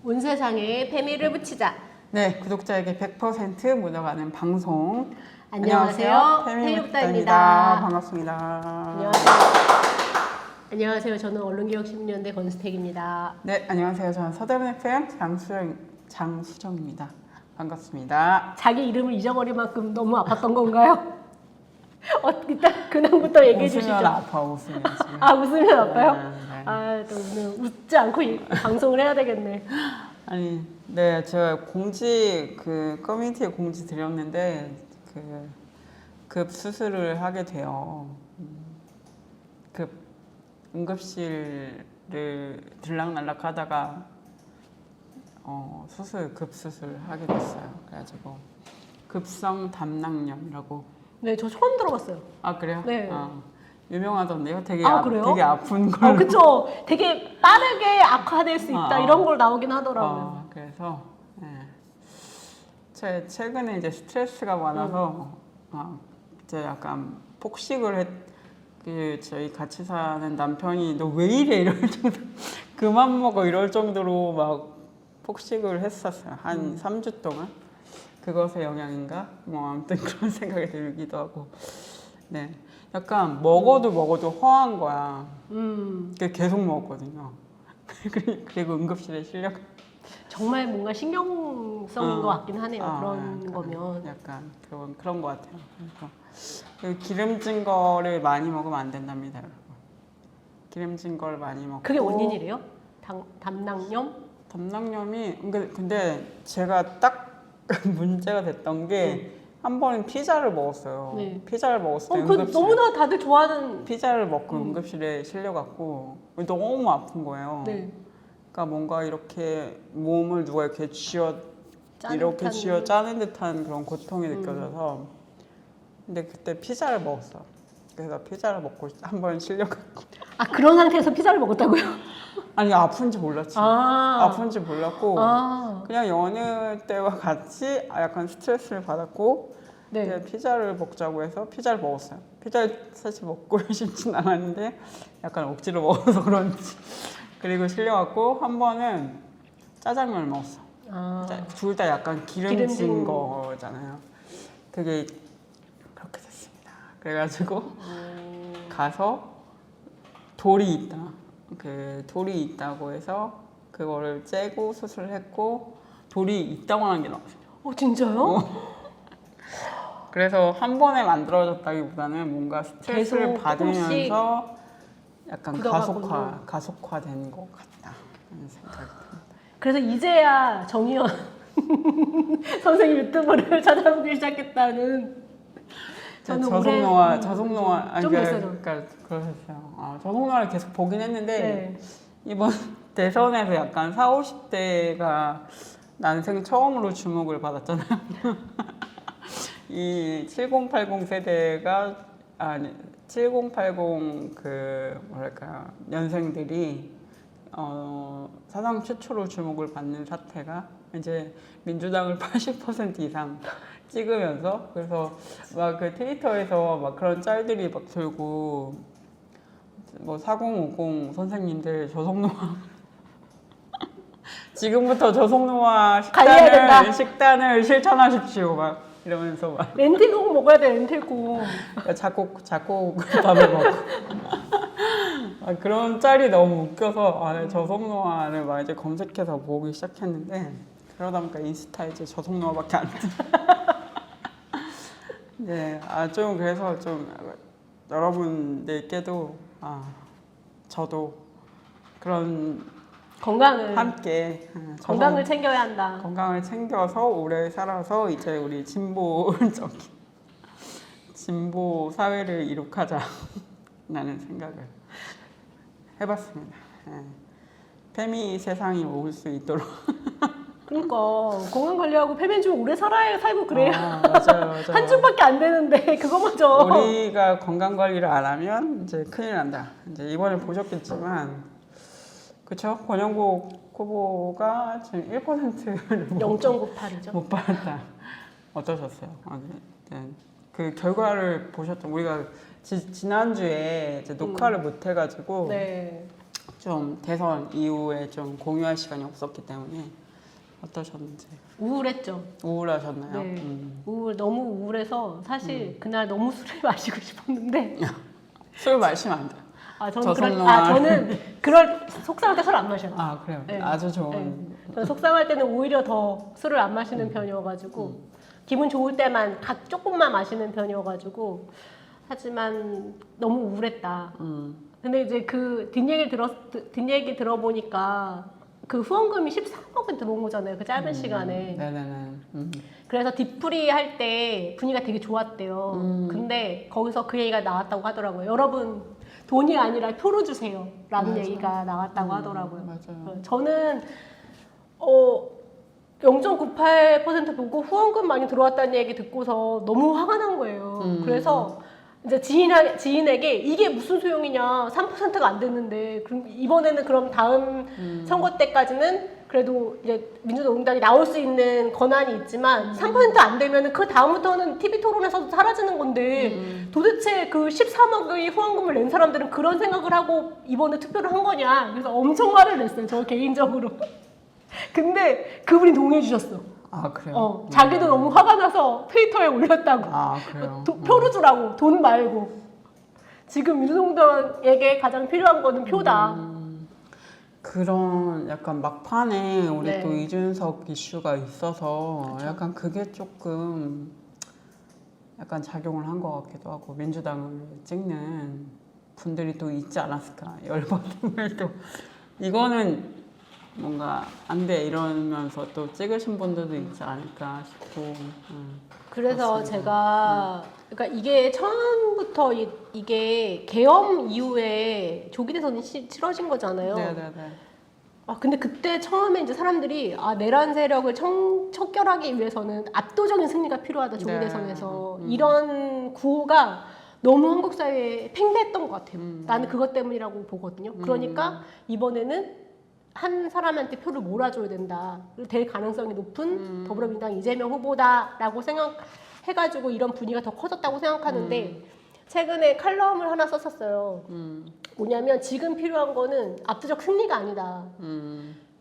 온 세상에 페미를 붙이자. 네, 구독자에게 100% 묻어가는 방송. 안녕하세요. 페미북다입니다. 페미북다입니다. 반갑습니다. 안녕하세요. 안녕하세요. 저는 언론개혁10년대 권수택입니다. 네, 안녕하세요. 저는 서대문 FM 장수정입니다. 반갑습니다. 자기 이름을 잊어버릴 만큼 너무 아팠던 건가요? 일단 근황부터 얘기해 주시죠. 웃으면 아파, 웃으면 지금. 아, 웃으면 아파요? 네, 네. 아, 또 오늘 웃지 않고 방송을 해야 되겠네. 아니, 네, 제가 커뮤니티에 공지 드렸는데 급 수술을 하게 돼요. 급 응급실을 들락날락 하다가 급 수술 하게 됐어요. 그래가지고 급성 담낭염이라고. 네, 저 처음 들어봤어요. 아, 그래요? 네. 유명하던데요? 되게 그래요? 되게 아픈 걸. 그쵸. 되게 빠르게 악화될 수 있다 이런 걸 나오긴 하더라고요. 그래서 최근에 이제 스트레스가 많아서 이제 약간 폭식을 저희 같이 사는 남편이 너 왜 이래 이럴 정도 그만 먹어 이럴 정도로 막 폭식을 했었어요. 한 3주 동안. 그것의 영향인가? 뭐 아무튼 그런 생각이 들기도 하고. 네. 약간 먹어도 허한 거야. 계속 먹었거든요. 그리고 응급실에 실려. 정말 뭔가 신경성인 것 같긴 하네요. 그런 약간, 거면. 약간 그런 것 같아요. 그래서 기름진 거를 많이 먹으면 안 된답니다, 여러분. 기름진 걸 많이 먹고. 그게 원인이래요? 담낭염? 담낭염이 근데 제가 딱 문제가 됐던 게 한 번은 피자를 먹었어요. 네. 피자를 먹었을 때 너무나 다들 좋아하는. 피자를 먹고 응급실에 실려갖고 너무 아픈 거예요. 네. 그러니까 뭔가 이렇게 몸을 누가 이렇게 짜는 짜는 듯한 그런 고통이 느껴져서. 근데 그때 피자를 먹었어. 그래서 피자를 먹고 한 번 실려갖고. 아, 그런 상태에서 피자를 먹었다고요? 아니 아픈지 몰랐지. 아픈지 몰랐고 그냥 여느 때와 같이 약간 스트레스를 받았고 네. 피자를 먹자고 해서 피자를 먹었어요. 피자를 사실 먹고 싶진 않았는데 약간 억지로 먹어서 그런지. 그리고 실려갖고 한 번은 짜장면을 먹었어. 둘 다 약간 기름진 거잖아요. 그게 그렇게 됐습니다. 그래가지고 가서 돌이 있다고 해서 그거를 째고 수술을 했고 돌이 이따만한 게 나왔어요. 진짜요? 그래서 한 번에 만들어졌다기보다는 뭔가 스트레스를 받으면서 약간 가속화된 것 같다 하는 생각이 듭니다. 그래서 이제야 정의연 선생님 유튜브를 찾아보기 시작했다는. 저속노화 좀 됐어요. 그러셨어요. 저속노화를 계속 보긴 했는데 네. 이번 대선에서 약간 40, 50대가 난생 처음으로 주목을 받았잖아요. 이 7080 세대가 7080 연생들이 사상 최초로 주목을 받는 사태가 이제 민주당을 80% 이상 찍으면서 그래서 막 트위터에서 막 그런 짤들이 막 돌고 뭐 4050 선생님들 저속노화 지금부터 저속노화 식단을 실천하십시오 막 이러면서 막 렌틸콩 먹어야 돼. 렌틸콩. 잡곡밥을 먹고 그런 짤이 너무 웃겨서 저속노화를 막 이제 검색해서 보기 시작했는데 그러다 보니까 인스타에 이제 저속노화밖에 안 뜨. 네, 좀 그래서 좀 여러분들께도 저도 그런 건강을 함께 건강을 챙겨야 한다. 건강을 챙겨서 오래 살아서 이제 우리 진보 사회를 이룩하자라는 생각을 해봤습니다. 페미 세상이 올 수 있도록. 그러니까 건강 관리하고 페미 좀 오래 살고 그래야. 맞아요. 한 주밖에 안 되는데 그거마저. 우리가 건강 관리를 안 하면 이제 큰일 난다. 이제 이번에 보셨겠지만, 그렇죠? 권영국 후보가 지금 1%를 0.98이죠. 못 받았다. 어떠셨어요? 네. 그 결과를 보셨죠? 우리가 지난주에 이제 녹화를 못 해가지고 네. 좀 대선 이후에 좀 공유할 시간이 없었기 때문에 어떠셨는지. 우울했죠. 우울하셨나요? 네. 너무 우울해서 사실 그날 너무 술을 마시고 싶었는데 술 마시면 안 돼요. 저는 그럴 속상할 때 술 안 마셔요. 아 그래요? 네. 아주 좋은. 네. 저는 속상할 때는 오히려 더 술을 안 마시는 편이어가지고 기분 좋을 때만 조금만 마시는 편이어가지고 하지만 너무 우울했다. 근데 이제 그 뒷얘기 들어보니까 그 후원금이 13억은 들어온 거잖아요. 그 짧은 시간에. 네네네. 그래서 뒷풀이 할 때 분위기가 되게 좋았대요. 근데 거기서 그 얘기가 나왔다고 하더라고요. 여러분 돈이 아니라 표로 주세요. 라는 맞아. 얘기가 나왔다고 하더라고요. 맞아요. 저는 0.98% 보고 후원금 많이 들어왔다는 얘기 듣고서 너무 화가 난 거예요. 그래서 이제 지인에게 이게 무슨 소용이냐, 3%가 안 됐는데, 그럼 이번에는 그럼 다음 선거 때까지는 그래도 이제 민주노동당이 나올 수 있는 권한이 있지만 3%안 되면은 그 다음부터는 TV 토론에서도 사라지는 건데 도대체 그 13억의 후원금을 낸 사람들은 그런 생각을 하고 이번에 투표를 한 거냐. 그래서 엄청 화를 냈어요, 저 개인적으로. 근데 그분이 동의해 주셨어. 아 그래요? 자기도 너무 화가 나서 트위터에 올렸다고. 아 그래요? 표로 주라고, 돈 말고. 지금 민주노동당에게 가장 필요한 거는 표다. 그런 약간 막판에 우리 네. 또 이준석 이슈가 있어서 그쵸? 약간 그게 조금 약간 작용을 한 것 같기도 하고 민주당을 찍는 분들이 또 있지 않았을까. 열받음을 또 이거는 뭔가 안 돼 이러면서 또 찍으신 분들도 있지 않을까 싶고. 그래서 그렇습니다. 제가 그러니까 이게 처음부터 이게 계엄 이후에 조기 대선이 치러진 거잖아요. 네네네. 근데 그때 처음에 이제 사람들이 내란 세력을 척결하기 위해서는 압도적인 승리가 필요하다, 조기 네. 대선에서. 이런 구호가 너무 한국 사회에 팽배했던 것 같아요. 나는 그것 때문이라고 보거든요. 그러니까 이번에는 한 사람한테 표를 몰아줘야 된다. 될 가능성이 높은 더불어민주당 이재명 후보다라고 생각해가지고 이런 분위기가 더 커졌다고 생각하는데 최근에 칼럼을 하나 썼었어요. 뭐냐면 지금 필요한 거는 압도적 승리가 아니다.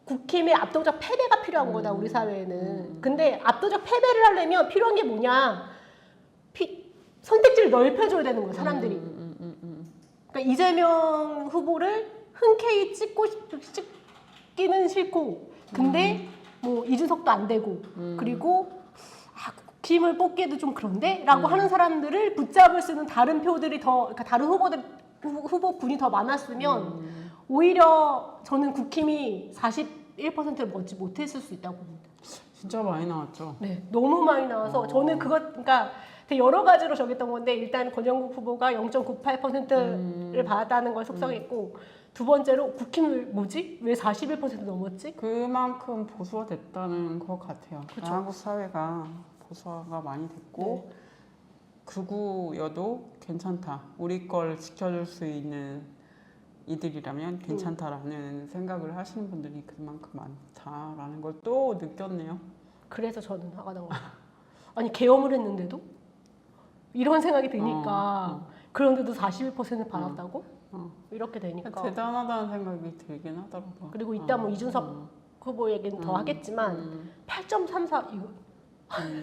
국힘의 압도적 패배가 필요한 거다, 우리 사회에는. 근데 압도적 패배를 하려면 필요한 게 뭐냐? 선택지를 넓혀줘야 되는 거예요, 사람들이. 그러니까 이재명 후보를 흔쾌히 찍기는 싫고, 근데 뭐 이준석도 안 되고, 그리고 국힘을 뽑기에도 좀 그런데? 라고 하는 사람들을 붙잡을 수 있는 다른 표들이 그러니까 다른 후보군이 더 많았으면 오히려 저는 국힘이 41%를 먹지 못했을 수 있다고 봅니다. 진짜 많이 나왔죠. 네, 너무 많이 나와서 저는 그러니까 되게 여러 가지로 저기했던 건데 일단 권영국 후보가 0.98%를 받았다는 걸 속상했고 두 번째로 국힘을 왜 41% 넘었지? 그만큼 보수화됐다는 것 같아요. 그쵸. 한국 사회가 보수화가 많이 됐고 극우여도 괜찮다. 우리 걸 지켜줄 수 있는 이들이라면 괜찮다라는 생각을 하시는 분들이 그만큼 많다라는 걸 또 느꼈네요. 그래서 저는 화가 난 거예요. 아니 계엄을 했는데도 이런 생각이 드니까 그런데도 41% 받았다고? 이렇게 되니까 대단하다는 생각이 들긴 하더라고요. 그리고 이따 뭐 이준석 후보 얘기는 더 하겠지만 8.34 이거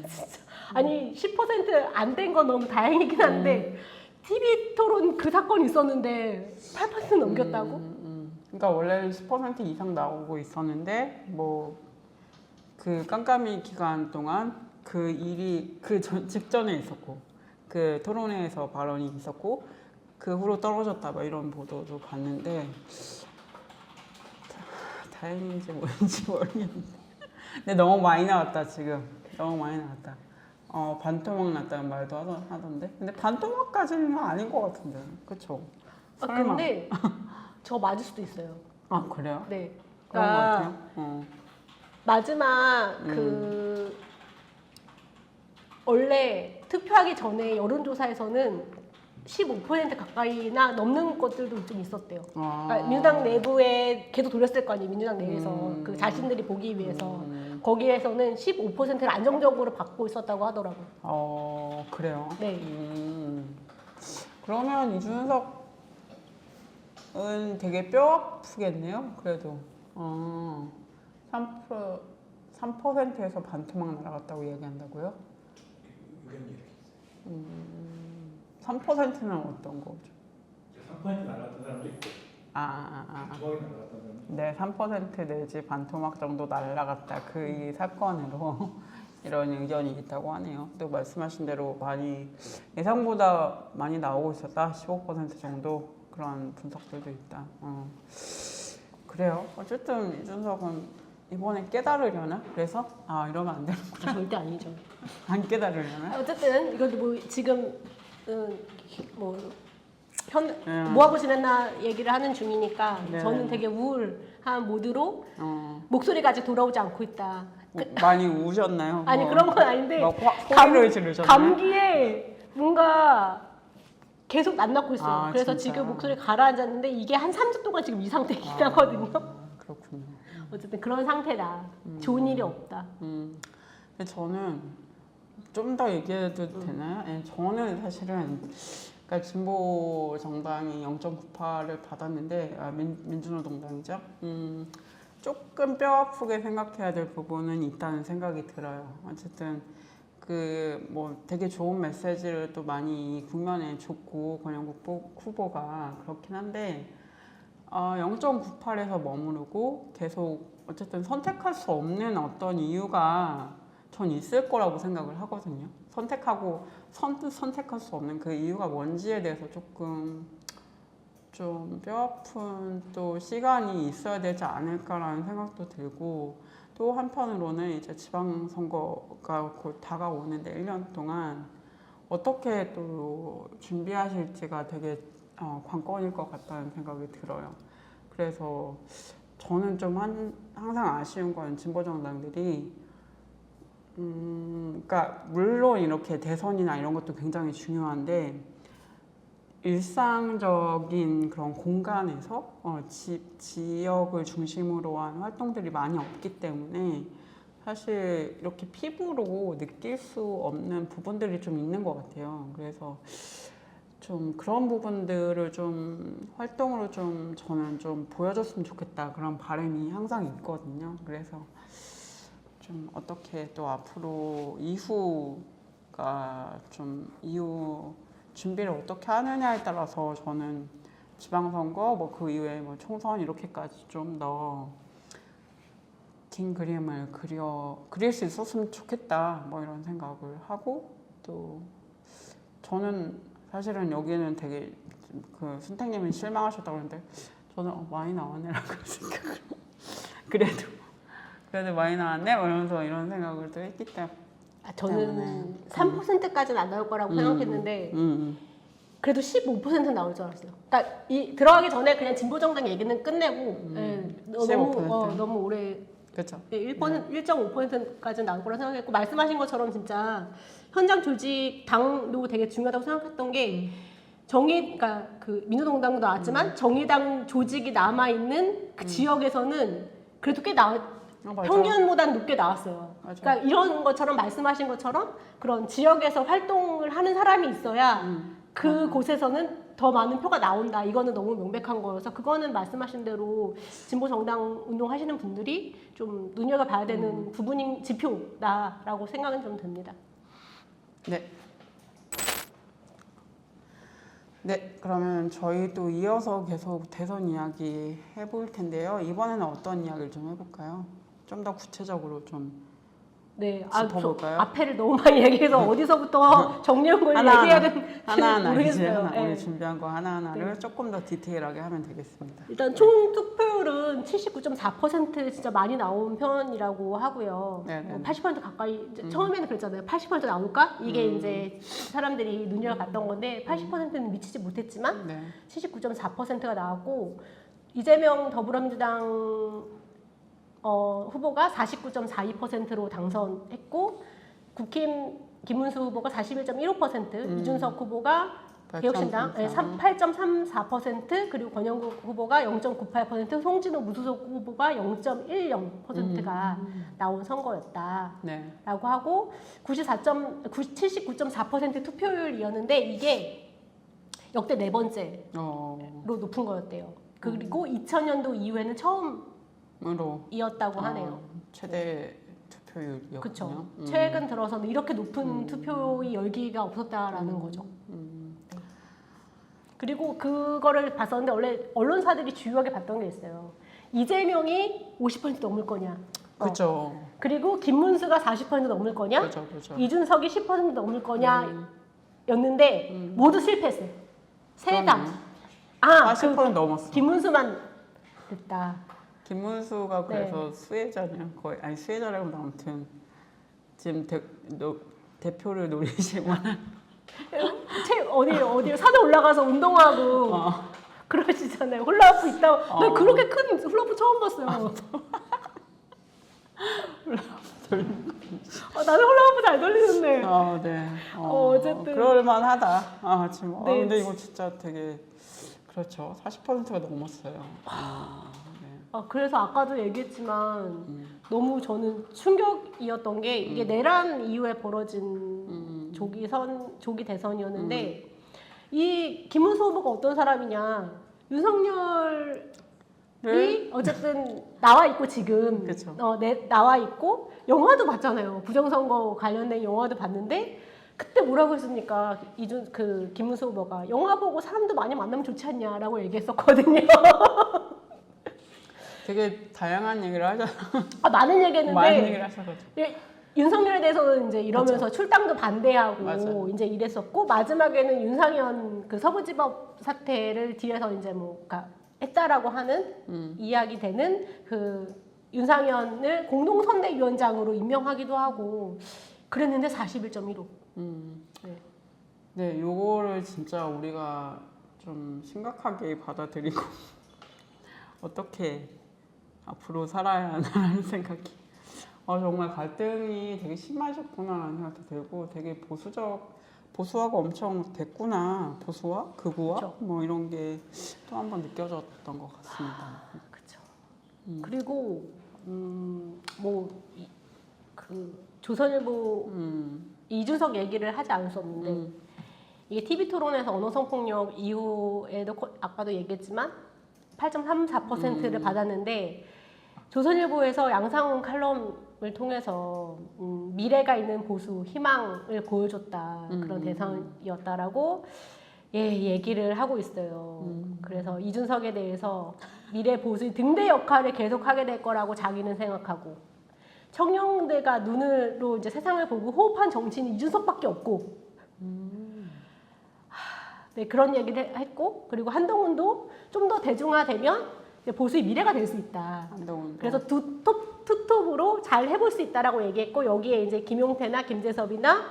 진짜 아니 10% 안 된 건 너무 다행이긴 한데 TV 토론 그 사건이 있었는데 8% 넘겼다고? 그러니까 원래 10% 이상 나오고 있었는데 뭐 그 깜깜이 기간 동안 그 일이 직전에 있었고 그 토론회에서 발언이 있었고 그 후로 떨어졌다 뭐 이런 보도도 봤는데 다행인지 뭔지 모르겠는데 근데 너무 많이 나왔다 지금 너무 많이 나왔다. 반토막 났다는 말도 하던데 근데 반토막까지는 아닌 것 같은데 그쵸? 근데 저 맞을 수도 있어요. 아 그래요? 네. 그런 것 그러니까 같아요. 마지막 원래 투표하기 전에 여론조사에서는 15% 가까이나 넘는 것들도 좀 있었대요. 그러니까 민주당 내부에 계속 돌렸을 거 아니에요. 민주당 내에서 그 자신들이 보기 위해서 거기에서는 15%를 안정적으로 받고 있었다고 하더라고요. 그래요? 네. 그러면 이준석 되게 뼈 아프겠네요. 그래도 3%에서 반토막 날아갔다고 얘기한다고요? 의견이 이렇게 있어요. 3%는 어떤 거죠? 3% 날아갔던 사람도 있고 두방이 날아갔던 사람도 있고. 네, 3% 내지 반토막 정도 날아갔다. 그 이 사건으로 이런 의견이 있다고 하네요. 또 말씀하신 대로 많이 예상보다 많이 나오고 있었다. 15% 정도 그런 분석들도 있다. 그래요. 어쨌든 이준석은 이번에 깨달으려나? 그래서 이러면 안 되는구나. 절대 아니죠. 안 깨달으려나? 어쨌든 이것도 뭐 지금 뭐 네. 뭐하고 지냈나 얘기를 하는 중이니까 네. 저는 되게 우울한 모드로 어, 목소리가 아직 돌아오지 않고 있다. 많이 우셨나요? 아니 뭐, 그런 건 아닌데 막 호의를 지르셨나요? 감기에 뭔가 계속 안 낫고 있어요. 그래서 진짜? 지금 목소리 가라앉았는데 이게 한 3주 동안 지금 이 상태이긴 하거든요. 그렇군요. 어쨌든 그런 상태다. 좋은 일이 없다. 근데 저는 좀 더 얘기해도 되나요? 네, 저는 사실은 그러니까 진보 정당이 0.98을 받았는데 민주노동당이죠. 조금 뼈 아프게 생각해야 될 부분은 있다는 생각이 들어요. 어쨌든 그 뭐 되게 좋은 메시지를 또 많이 국면에 줬고 권영국 후보가 그렇긴 한데 0.98에서 머무르고 계속 어쨌든 선택할 수 없는 어떤 이유가 전 있을 거라고 생각을 하거든요. 선택할 수 없는 그 이유가 뭔지에 대해서 조금 좀 뼈아픈 또 시간이 있어야 되지 않을까라는 생각도 들고 또 한편으로는 이제 지방선거가 곧 다가오는데 1년 동안 어떻게 또 준비하실지가 되게 관건일 것 같다는 생각이 들어요. 그래서 저는 좀 항상 아쉬운 건 진보정당들이 그러니까 물론 이렇게 대선이나 이런 것도 굉장히 중요한데 일상적인 그런 공간에서 지역을 중심으로 한 활동들이 많이 없기 때문에 사실 이렇게 피부로 느낄 수 없는 부분들이 좀 있는 것 같아요. 그래서 좀 그런 부분들을 좀 활동으로 좀 저는 좀 보여줬으면 좋겠다 그런 바람이 항상 있거든요. 그래서 좀 어떻게 또 앞으로 이후가 좀 이후 준비를 어떻게 하느냐에 따라서 저는 지방선거 뭐 그 이후에 뭐 총선 이렇게까지 좀 더 긴 그림을 그릴 수 있었으면 좋겠다 뭐 이런 생각을 하고 또 저는 사실은 여기는 되게 그 순택님이 실망하셨다고 그러는데 저는 많이 나왔네라고 생각을 그래도 많이 나왔네 뭐 이러면서 이런 생각을 또 했기 때문에 저는 3%까지는 안 나올 거라고 생각했는데 그래도 15% 나올 줄 알았어요. 그러니까 들어가기 전에 그냥 진보정당 얘기는 끝내고 15%. 너무 오래 그렇죠. 1.5%까지는 나올 거라 생각했고 말씀하신 것처럼 진짜 현장 조직 당도 되게 중요하다고 생각했던 게 그러니까 그 민주노동당도 나왔지만 정의당 조직이 남아 있는 그 지역에서는 그래도 꽤 평균보다는 높게 나왔어요. 맞아. 그러니까 이런 것처럼 말씀하신 것처럼 그런 지역에서 활동을 하는 사람이 있어야 그 곳에서는 더 많은 표가 나온다. 이거는 너무 명백한 거여서 그거는 말씀하신 대로 진보 정당 운동하시는 분들이 좀 눈여겨봐야 되는 부분인 지표다라고 생각은 좀 듭니다. 네. 네, 그러면 저희 또 이어서 계속 대선 이야기 해볼 텐데요. 이번에는 어떤 이야기를 좀 해볼까요? 좀 더 구체적으로 좀 네, 짚어볼까요? 앞에를 너무 많이 얘기해서 어디서부터 정리한 걸 얘기해야 되는지 하나하나 모르겠어요. 네. 오늘 준비한 거 하나하나를 조금 더 디테일하게 하면 되겠습니다. 일단 총 투표율은 79.4% 진짜 많이 나온 편이라고 하고요. 네. 80% 가까이 처음에는 그랬잖아요. 80% 나올까? 이게 이제 사람들이 눈여겨봤던 건데 80%는 미치지 못했지만 네. 79.4%가 나왔고 이재명 더불어민주당 후보가 49.42%로 당선했고 국힘 김문수 후보가 41.15%, 이준석 후보가 개혁신당 8.34% 그리고 권영국 후보가 0.98%, 송진호 무소속 후보가 0.10%가 나온 선거였다라고 네. 하고 79.4% 투표율이었는데 이게 역대 네 번째로 높은 거였대요. 그리고 2000년도 이후에는 처음이었다고 으로 하네요. 최대 투표율이었군요. 그렇죠. 최근 들어서는 이렇게 높은 투표의 열기가 없었다라는 거죠. 그리고 그거를 봤었는데 원래 언론사들이 주요하게 봤던 게 있어요. 이재명이 50% 넘을 거냐. 그렇죠. 그리고 김문수가 40% 넘을 거냐. 그렇죠. 그렇죠. 이준석이 10% 넘을 거냐. 였는데 모두 실패했어요. 세 당. 아, 40% 넘었어. 김문수만 됐다. 김문수가 그래서 수혜자냐 거의 아니 수혜자라고 아무튼 지금 대표를 노리실 만한 어디 산에 올라가서 운동하고 그러시잖아요. 훌라후프 있다고. 나 그렇게 큰 훌라후프 처음 봤어요. 나는 훌라후프 잘 돌리는데. 네. 어쨌든. 그럴만하다. 지금. 네. 근데 이거 진짜 되게 그렇죠. 40%가 넘었어요. 네. 그래서 아까도 얘기했지만 너무 저는 충격이었던 게 이게 내란 이후에 벌어진 조기 대선이었는데 이 김문수 후보가 어떤 사람이냐 윤석열이 어쨌든 나와 있고 지금 그쵸. 나와 있고 영화도 봤잖아요. 부정선거 관련된 영화도 봤는데 그때 뭐라고 했습니까? 김문수 후보가 영화 보고 사람도 많이 만나면 좋지 않냐라고 얘기했었거든요. 되게 다양한 얘기를 하잖아. 많은 얘기했는데 많은 얘기를 하셔가지고. 윤석열에 대해서는 이제 이러면서 그렇죠. 출당도 반대하고 맞아요. 이제 이랬었고 마지막에는 윤상현 그 서부지법 사태를 뒤에서 이제 그러니까 했다라고 하는 이야기 되는 그 윤상현을 공동선대위원장으로 임명하기도 하고 그랬는데 41.15. 네. 네, 요거를 진짜 우리가 좀 심각하게 받아들이고 어떻게 앞으로 살아야 하나라는 생각이 정말 갈등이 되게 심하셨구나라는 생각이 들고 되게 보수화가 엄청 됐구나. 보수화? 극우화? 그쵸. 뭐 이런 게 또 한 번 느껴졌던 것 같습니다. 그렇죠. 그리고 그 조선일보 이준석 얘기를 하지 않을 수 없는데 이게 TV 토론에서 언어 성폭력 이후에도 아까도 얘기했지만 8.34%를 받았는데 조선일보에서 양상훈 칼럼을 통해서 미래가 있는 보수 희망을 보여줬다 그런 대상이었다라고 얘기를 하고 있어요. 그래서 이준석에 대해서 미래 보수의 등대 역할을 계속하게 될 거라고 자기는 생각하고 청년들과 눈으로 이제 세상을 보고 호흡한 정치인이 이준석밖에 없고 네, 그런 얘기를 했고 그리고 한동훈도 좀 더 대중화되면 보수의 미래가 될 수 있다. 한동훈도. 그래서 투톱으로 잘 해볼 수 있다라고 얘기했고 여기에 이제 김용태나 김재섭이나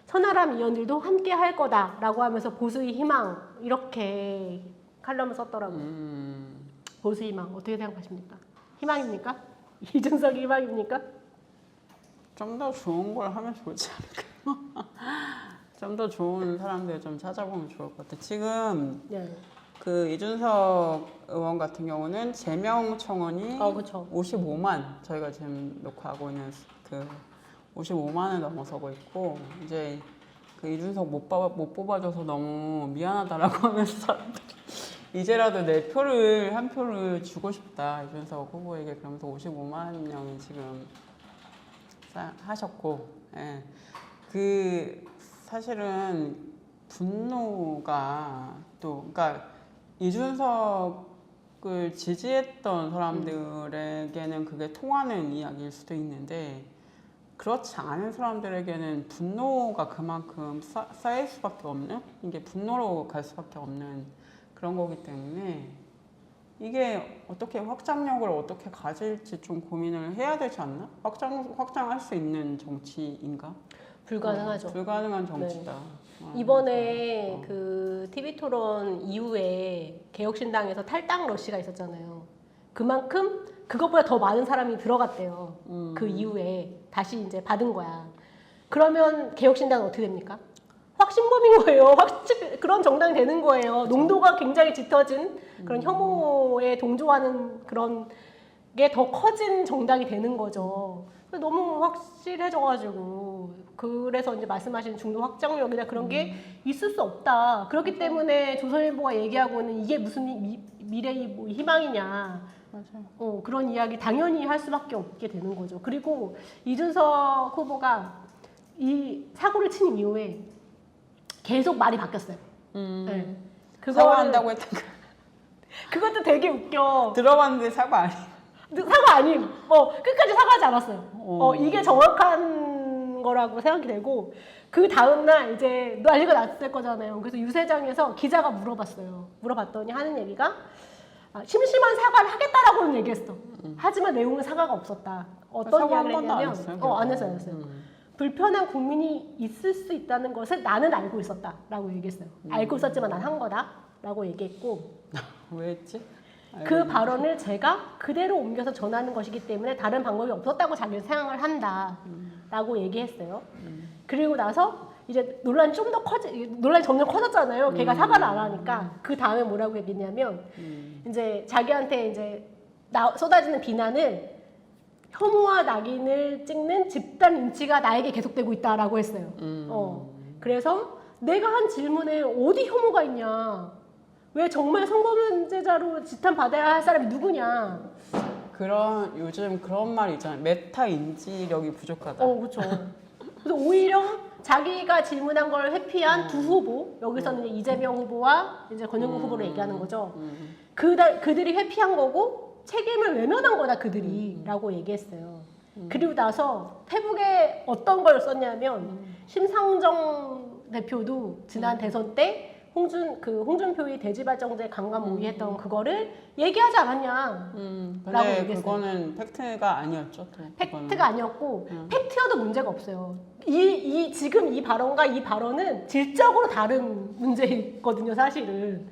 천하람 의원들도 함께 할 거다라고 하면서 보수의 희망 이렇게 칼럼을 썼더라고요. 보수의 희망 어떻게 생각하십니까? 희망입니까? 이준석이 희망입니까? 좀 더 좋은 걸 하면 좋지 않을까요? 좀 더 좋은 사람들 좀 찾아보면 좋을 것 같아요. 지금 네. 그 이준석 의원 같은 경우는 제명 청원이 그쵸. 55만 저희가 지금 녹화하고 있는 그 55만을 넘어서고 있고 이제 그 이준석 못 뽑아줘서 너무 미안하다라고 하면서 이제라도 내 표를 한 표를 주고 싶다 이준석 후보에게 그러면서 55만 명이 지금 하셨고 그 사실은 분노가 또 그러니까 이준석을 지지했던 사람들에게는 그게 통하는 이야기일 수도 있는데 그렇지 않은 사람들에게는 분노가 그만큼 쌓일 수밖에 없는 이게 분노로 갈 수밖에 없는 그런 거기 때문에 이게 어떻게 확장력을 어떻게 가질지 좀 고민을 해야 되지 않나? 확장할 수 있는 정치인가? 불가능하죠. 불가능한 정치다. 이번에 그 TV 토론 이후에 개혁신당에서 탈당 러시가 있었잖아요. 그만큼 그것보다 더 많은 사람이 들어갔대요. 그 이후에 다시 이제 받은 거야. 그러면 개혁신당은 어떻게 됩니까? 확신범인 거예요. 그런 정당이 되는 거예요. 그렇죠. 농도가 굉장히 짙어진 그런 혐오에 동조하는 그런 게 더 커진 정당이 되는 거죠. 너무 확실해져가지고 그래서 이제 말씀하신 중도 확장력이나 그런 게 있을 수 없다. 그렇기 때문에 조선일보가 얘기하고는 이게 무슨 미래의 뭐 희망이냐. 맞아요. 그런 이야기 당연히 할 수밖에 없게 되는 거죠. 그리고 이준석 후보가 이 사고를 친 이후에 계속 말이 바뀌었어요. 네. 사과한다고 했던 거 그것도 되게 웃겨. 들어봤는데 사과 아니. 사과 아님. 끝까지 사과하지 않았어요. 이게 정확한 거라고 생각이 되고 그 다음날 이제 난리가 났을 거잖아요. 그래서 유세장에서 기자가 물어봤어요. 물어봤더니 하는 얘기가 심심한 사과를 하겠다라고는 얘기했어. 하지만 내용은 사과가 없었다. 어떤 사과 한 이야기를 번도 안 했냐면 했어요, 안 했어요. 불편한 국민이 있을 수 있다는 것을 나는 알고 있었다라고 얘기했어요. 알고 있었지만 난 한 거다라고 얘기했고 왜 했지? 그 발언을 제가 그대로 옮겨서 전하는 것이기 때문에 다른 방법이 없었다고 자기는 생각을 한다라고 얘기했어요. 그리고 나서 이제 논란이 좀 더 논란이 점점 커졌잖아요. 걔가 사과를 안 하니까 그 다음에 뭐라고 얘기했냐면 이제 자기한테 이제 쏟아지는 비난을 혐오와 낙인을 찍는 집단 인치가 나에게 계속되고 있다라고 했어요. 그래서 내가 한 질문에 어디 혐오가 있냐? 왜 정말 성범죄자로 지탄받아야 할 사람이 누구냐? 요즘 그런 말이 있잖아요. 메타 인지력이 부족하다. 그렇죠. 그래서 오히려 자기가 질문한 걸 회피한 두 후보, 여기서는 이제 이재명 후보와 이제 권영국 후보를 얘기하는 거죠. 그들이 회피한 거고 책임을 외면한 거다 그들이라고 얘기했어요. 그리고 나서 페북에 어떤 걸 썼냐면 심상정 대표도 지난 대선 때 홍준표의 대지발전제 강간 모의했던 그거를 얘기하지 않았냐. 근데 그거는 팩트가 아니었죠. 또 팩트가 아니었고 팩트여도 문제가 없어요. 지금 이 발언과 이 발언은 질적으로 다른 문제거든요, 사실은.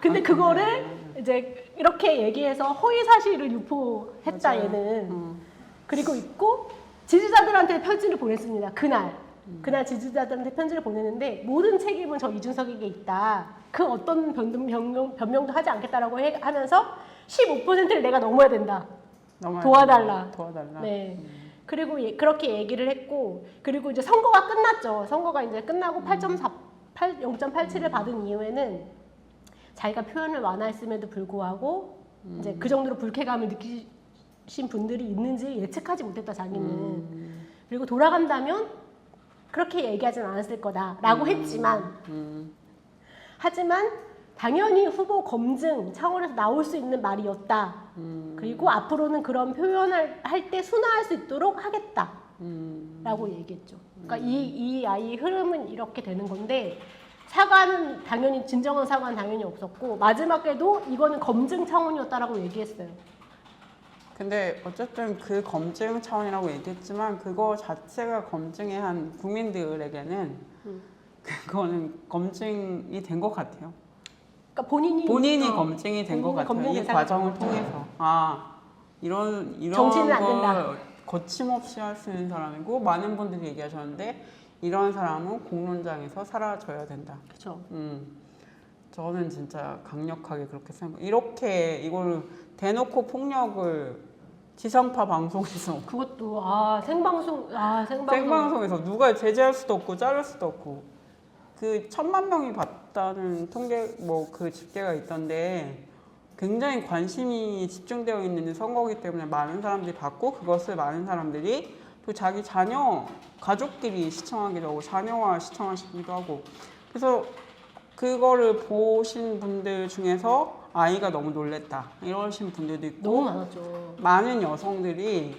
근데 그거를 이제 이렇게 얘기해서 허위 사실을 유포했다 맞아요. 얘는. 그리고 있고 지지자들한테 편지를 보냈습니다. 그날 지지자들한테 편지를 보냈는데 모든 책임은 저 이준석에게 있다. 그 어떤 변명도 하지 않겠다라고 하면서 15%를 내가 넘어야 된다. 도와달라. 네. 그리고 그렇게 얘기를 했고 그리고 이제 선거가 끝났죠. 선거가 이제 끝나고 0.87을 받은 이후에는 자기가 표현을 완화했음에도 불구하고 이제 그 정도로 불쾌감을 느끼신 분들이 있는지 예측하지 못했다 자기는. 그리고 돌아간다면 그렇게 얘기하진 않았을 거다라고 했지만 하지만 당연히 후보 검증 차원에서 나올 수 있는 말이었다. 그리고 앞으로는 그런 표현을 할 때 순화할 수 있도록 하겠다라고 얘기했죠. 그러니까 이 아이의 흐름은 이렇게 되는 건데 사과는 당연히 진정한 사과는 당연히 없었고 마지막에도 이거는 검증 차원이었다라고 얘기했어요. 근데 어쨌든 그 검증 차원이라고 얘기했지만 그거 자체가 검증에 한 국민들에게는 그거는 검증이 된 것 같아요. 그러니까 본인이 검증이 된 것 같아요. 이 과정을 통해서 이런 정치는 안 걸 된다. 거침없이 할 수 있는 사람이고 많은 분들이 얘기하셨는데 이런 사람은 공론장에서 사라져야 된다. 그렇죠. 저는 진짜 강력하게 그렇게 생각해요. 이렇게 이걸 대놓고 폭력을 지상파 방송에서 그것도 생방송에서 누가 제재할 수도 없고 자를 수도 없고 그 1,000만 명이 봤다는 통계 그 집계가 있던데 굉장히 관심이 집중되어 있는 선거이기 때문에 많은 사람들이 봤고 그것을 많은 사람들이 또 자기 자녀 가족들이 시청하기도 하고 자녀와 시청하시기도 하고 그래서 그거를 보신 분들 중에서 아이가 너무 놀랬다 이러신 분들도 있고 너무 많았죠. 많은 여성들이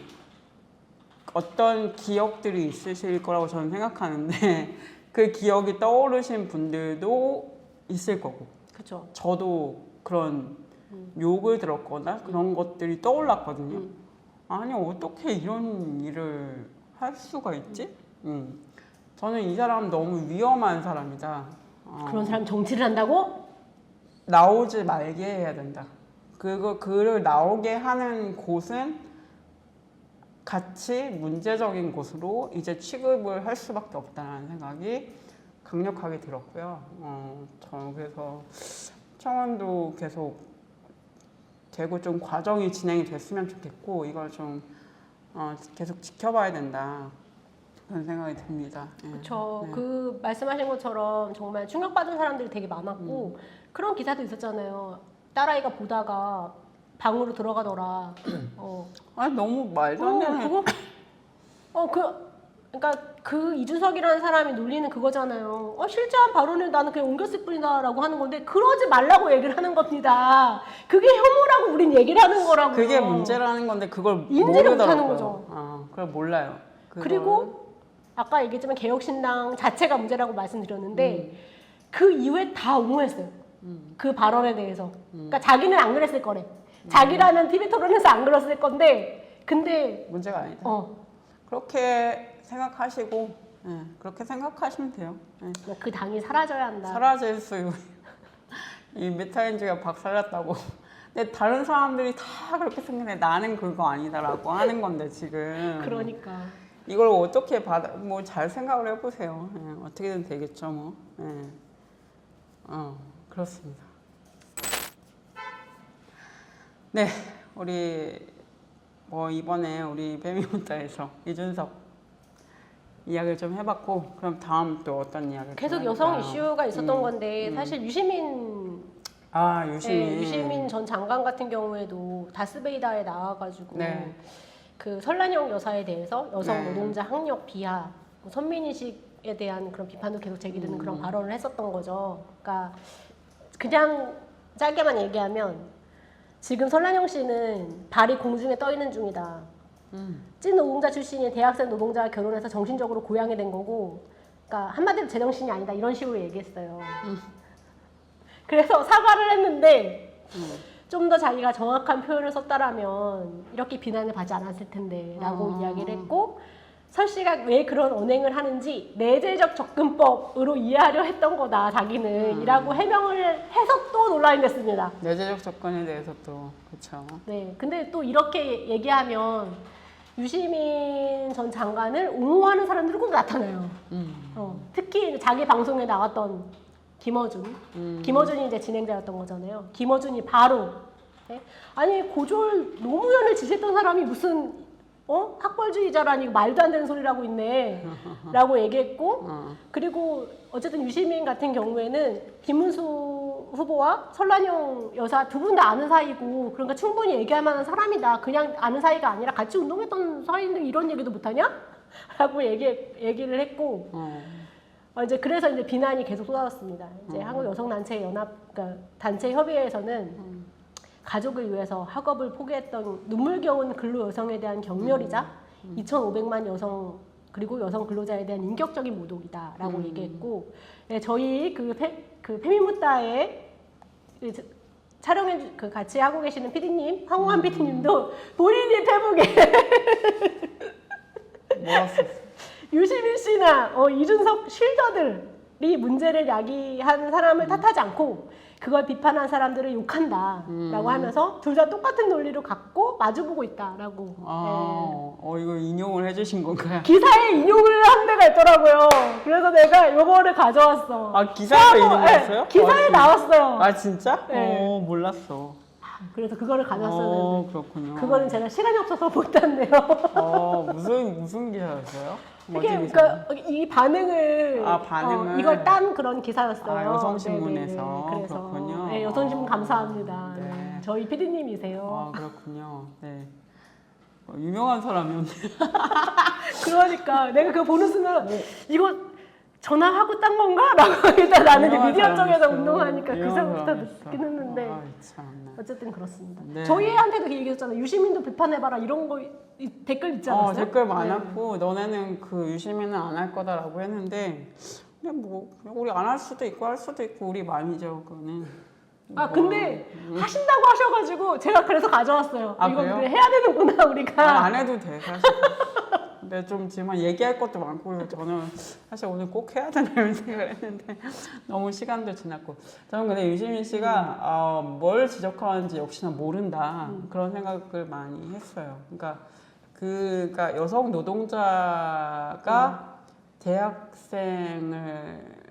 어떤 기억들이 있으실 거라고 저는 생각하는데 그 기억이 떠오르신 분들도 있을 거고 그렇죠. 저도 그런 욕을 들었거나 그런 것들이 떠올랐거든요. 아니 어떻게 이런 일을 할 수가 있지? 저는 이 사람 너무 위험한 사람이다. 그런 사람 정치를 한다고? 나오지 말게 해야 된다. 그를 나오게 하는 곳은 같이 문제적인 곳으로 이제 취급을 할 수밖에 없다는 생각이 강력하게 들었고요. 저는 그래서 청원도 계속 되고 좀 과정이 진행이 됐으면 좋겠고 이걸 좀 계속 지켜봐야 된다. 그런 생각이 듭니다. 그렇죠. 네. 그 말씀하신 것처럼 정말 충격받은 사람들이 되게 많았고 그런 기사도 있었잖아요. 딸아이가 보다가 방으로 들어가더라. 아니 너무 말도 안 되는. 그러니까 그 이준석이라는 사람이 놀리는 그거잖아요. 실제한 발언을 나는 그냥 옮겼을 뿐이다라고 하는 건데 그러지 말라고 얘기를 하는 겁니다. 그게 혐오라고 우린 얘기를 하는 거라고. 그게 문제라는 건데 그걸 인지를 모르더라고요. 못하는 거죠. 그걸 몰라요. 그리고 아까 얘기했지만 개혁신당 자체가 문제라고 말씀드렸는데 그 이후에 다 옹호했어요. 그 발언에 대해서. 그러니까 자기는 안 그랬을 거래. 자기라는 TV 토론에서 안 그랬을 건데 근데 문제가 아니다. 그렇게 생각하시고 그렇게 생각하시면 돼요. 그 당이 사라져야 한다. 사라질 수 이 메타인지가 박살났다고. 근데 다른 사람들이 다 그렇게 생각해. 나는 그거 아니다라고 하는 건데 지금. 그러니까. 이걸 어떻게 뭐 잘 생각을 해보세요. 어떻게든 되겠죠 뭐. 그렇습니다. 네, 우리 뭐 이번에 우리 배미문자에서 이준석 이야기를 좀 해봤고, 그럼 다음 또 어떤 이야기를 계속 여성 이슈가 있었던 건데 사실 유시민 유시민 전 장관 같은 경우에도 다스베이다에 나와가지고 그 설란영 여사에 대해서 여성 노동자 학력 비하, 뭐 선민의식에 대한 그런 비판도 계속 제기되는 그런 발언을 했었던 거죠. 그러니까 그냥 짧게만 얘기하면 지금 설란영 씨는 발이 공중에 떠 있는 중이다. 찐 노동자 출신이 대학생 노동자와 결혼해서 정신적으로 고양이 된 거고, 그러니까 한마디로 제정신이 아니다 이런 식으로 얘기했어요. 그래서 사과를 했는데 좀 더 자기가 정확한 표현을 썼다라면 이렇게 비난을 받지 않았을 텐데라고 이야기를 했고, 설 씨가 왜 그런 언행을 하는지 내재적 접근법으로 이해하려 했던 거다 자기는 이라고 해명을 해서 또 논란이 됐습니다. 내재적 접근에 대해서 또 그렇죠. 네, 근데 또 이렇게 얘기하면 유시민 전 장관을 옹호하는 사람들이 꼭 나타나요. 특히 자기 방송에 나왔던 김어준이 이제 진행자였던 거잖아요. 김어준이 바로 아니 고졸 노무현을 지지했던 사람이 무슨 학벌주의자라니 말도 안 되는 소리라고 있네 라고 얘기했고, 그리고 어쨌든 유시민 같은 경우에는 김문수 후보와 설란영 여사 두 분 다 아는 사이고, 그러니까 충분히 얘기할 만한 사람이다. 그냥 아는 사이가 아니라 같이 운동했던 사이인데 이런 얘기도 못하냐? 라고 얘기를 했고, 이제 그래서 이제 비난이 계속 쏟아졌습니다. 이제 한국 여성단체 그러니까 단체 협의회에서는 가족을 위해서 학업을 포기했던 눈물겨운 근로 여성에 대한 경멸이자 2,500만 여성 그리고 여성 근로자에 대한 인격적인 모독이다라고 얘기했고, 저희 그 페미무따에 촬영에 같이 하고 계시는 PD님 황우한 PD님도 본인이 페북에 뭐였었어? 유시민 씨나 이준석 쉴더들이 문제를 야기한 사람을 탓하지 않고 그걸 비판한 사람들을 욕한다라고 하면서 둘 다 똑같은 논리로 갖고 마주보고 있다라고. 이거 인용을 해주신 건가요? 기사에 인용을 한 데가 있더라고요. 그래서 내가 이거를 가져왔어. 기사에서 인용했어요? 기사에 나왔어요. 진짜? 네. 몰랐어. 그래서 그거를 가져왔어요. 그렇군요. 그거는 제가 시간이 없어서 못했네요. 무슨 기사였어요? 그러니까 이 반응을 이걸 딴 그런 기사였어요. 여성신문에서. 네네네. 그래서 그렇군요. 네, 여성신문 감사합니다. 네. 네. 저희 PD님이세요. 그렇군요. 네. 유명한 사람이었네. 그러니까 내가 그거 보는 순간 이거 전화하고 딴 건가? 라고 일단 나는 미디어 쪽에서 운동하니까 그 생각부터 듣긴 했는데 어쨌든 그렇습니다. 네. 저희한테도 그 얘기했잖아요. 유시민도 비판해봐라 이런 거 댓글 있지 않았어요? 댓글 많았고 너네는 그 유시민은 안 할 거다라고 했는데, 근데 뭐 우리 안 할 수도 있고 할 수도 있고 우리 마음이죠 그거는. 근데 하신다고 하셔가지고 제가 그래서 가져왔어요. 이거 그래요? 해야 되는구나 우리가. 안 해도 돼 사실. 근데 좀 지금 얘기할 것도 많고 저는 사실 오늘 꼭 해야 되나 이런 생각을 했는데 너무 시간도 지났고, 저는 근데 유시민 씨가 뭘 지적하는지 역시나 모른다 그런 생각을 많이 했어요. 그러니까 여성 노동자가 대학생을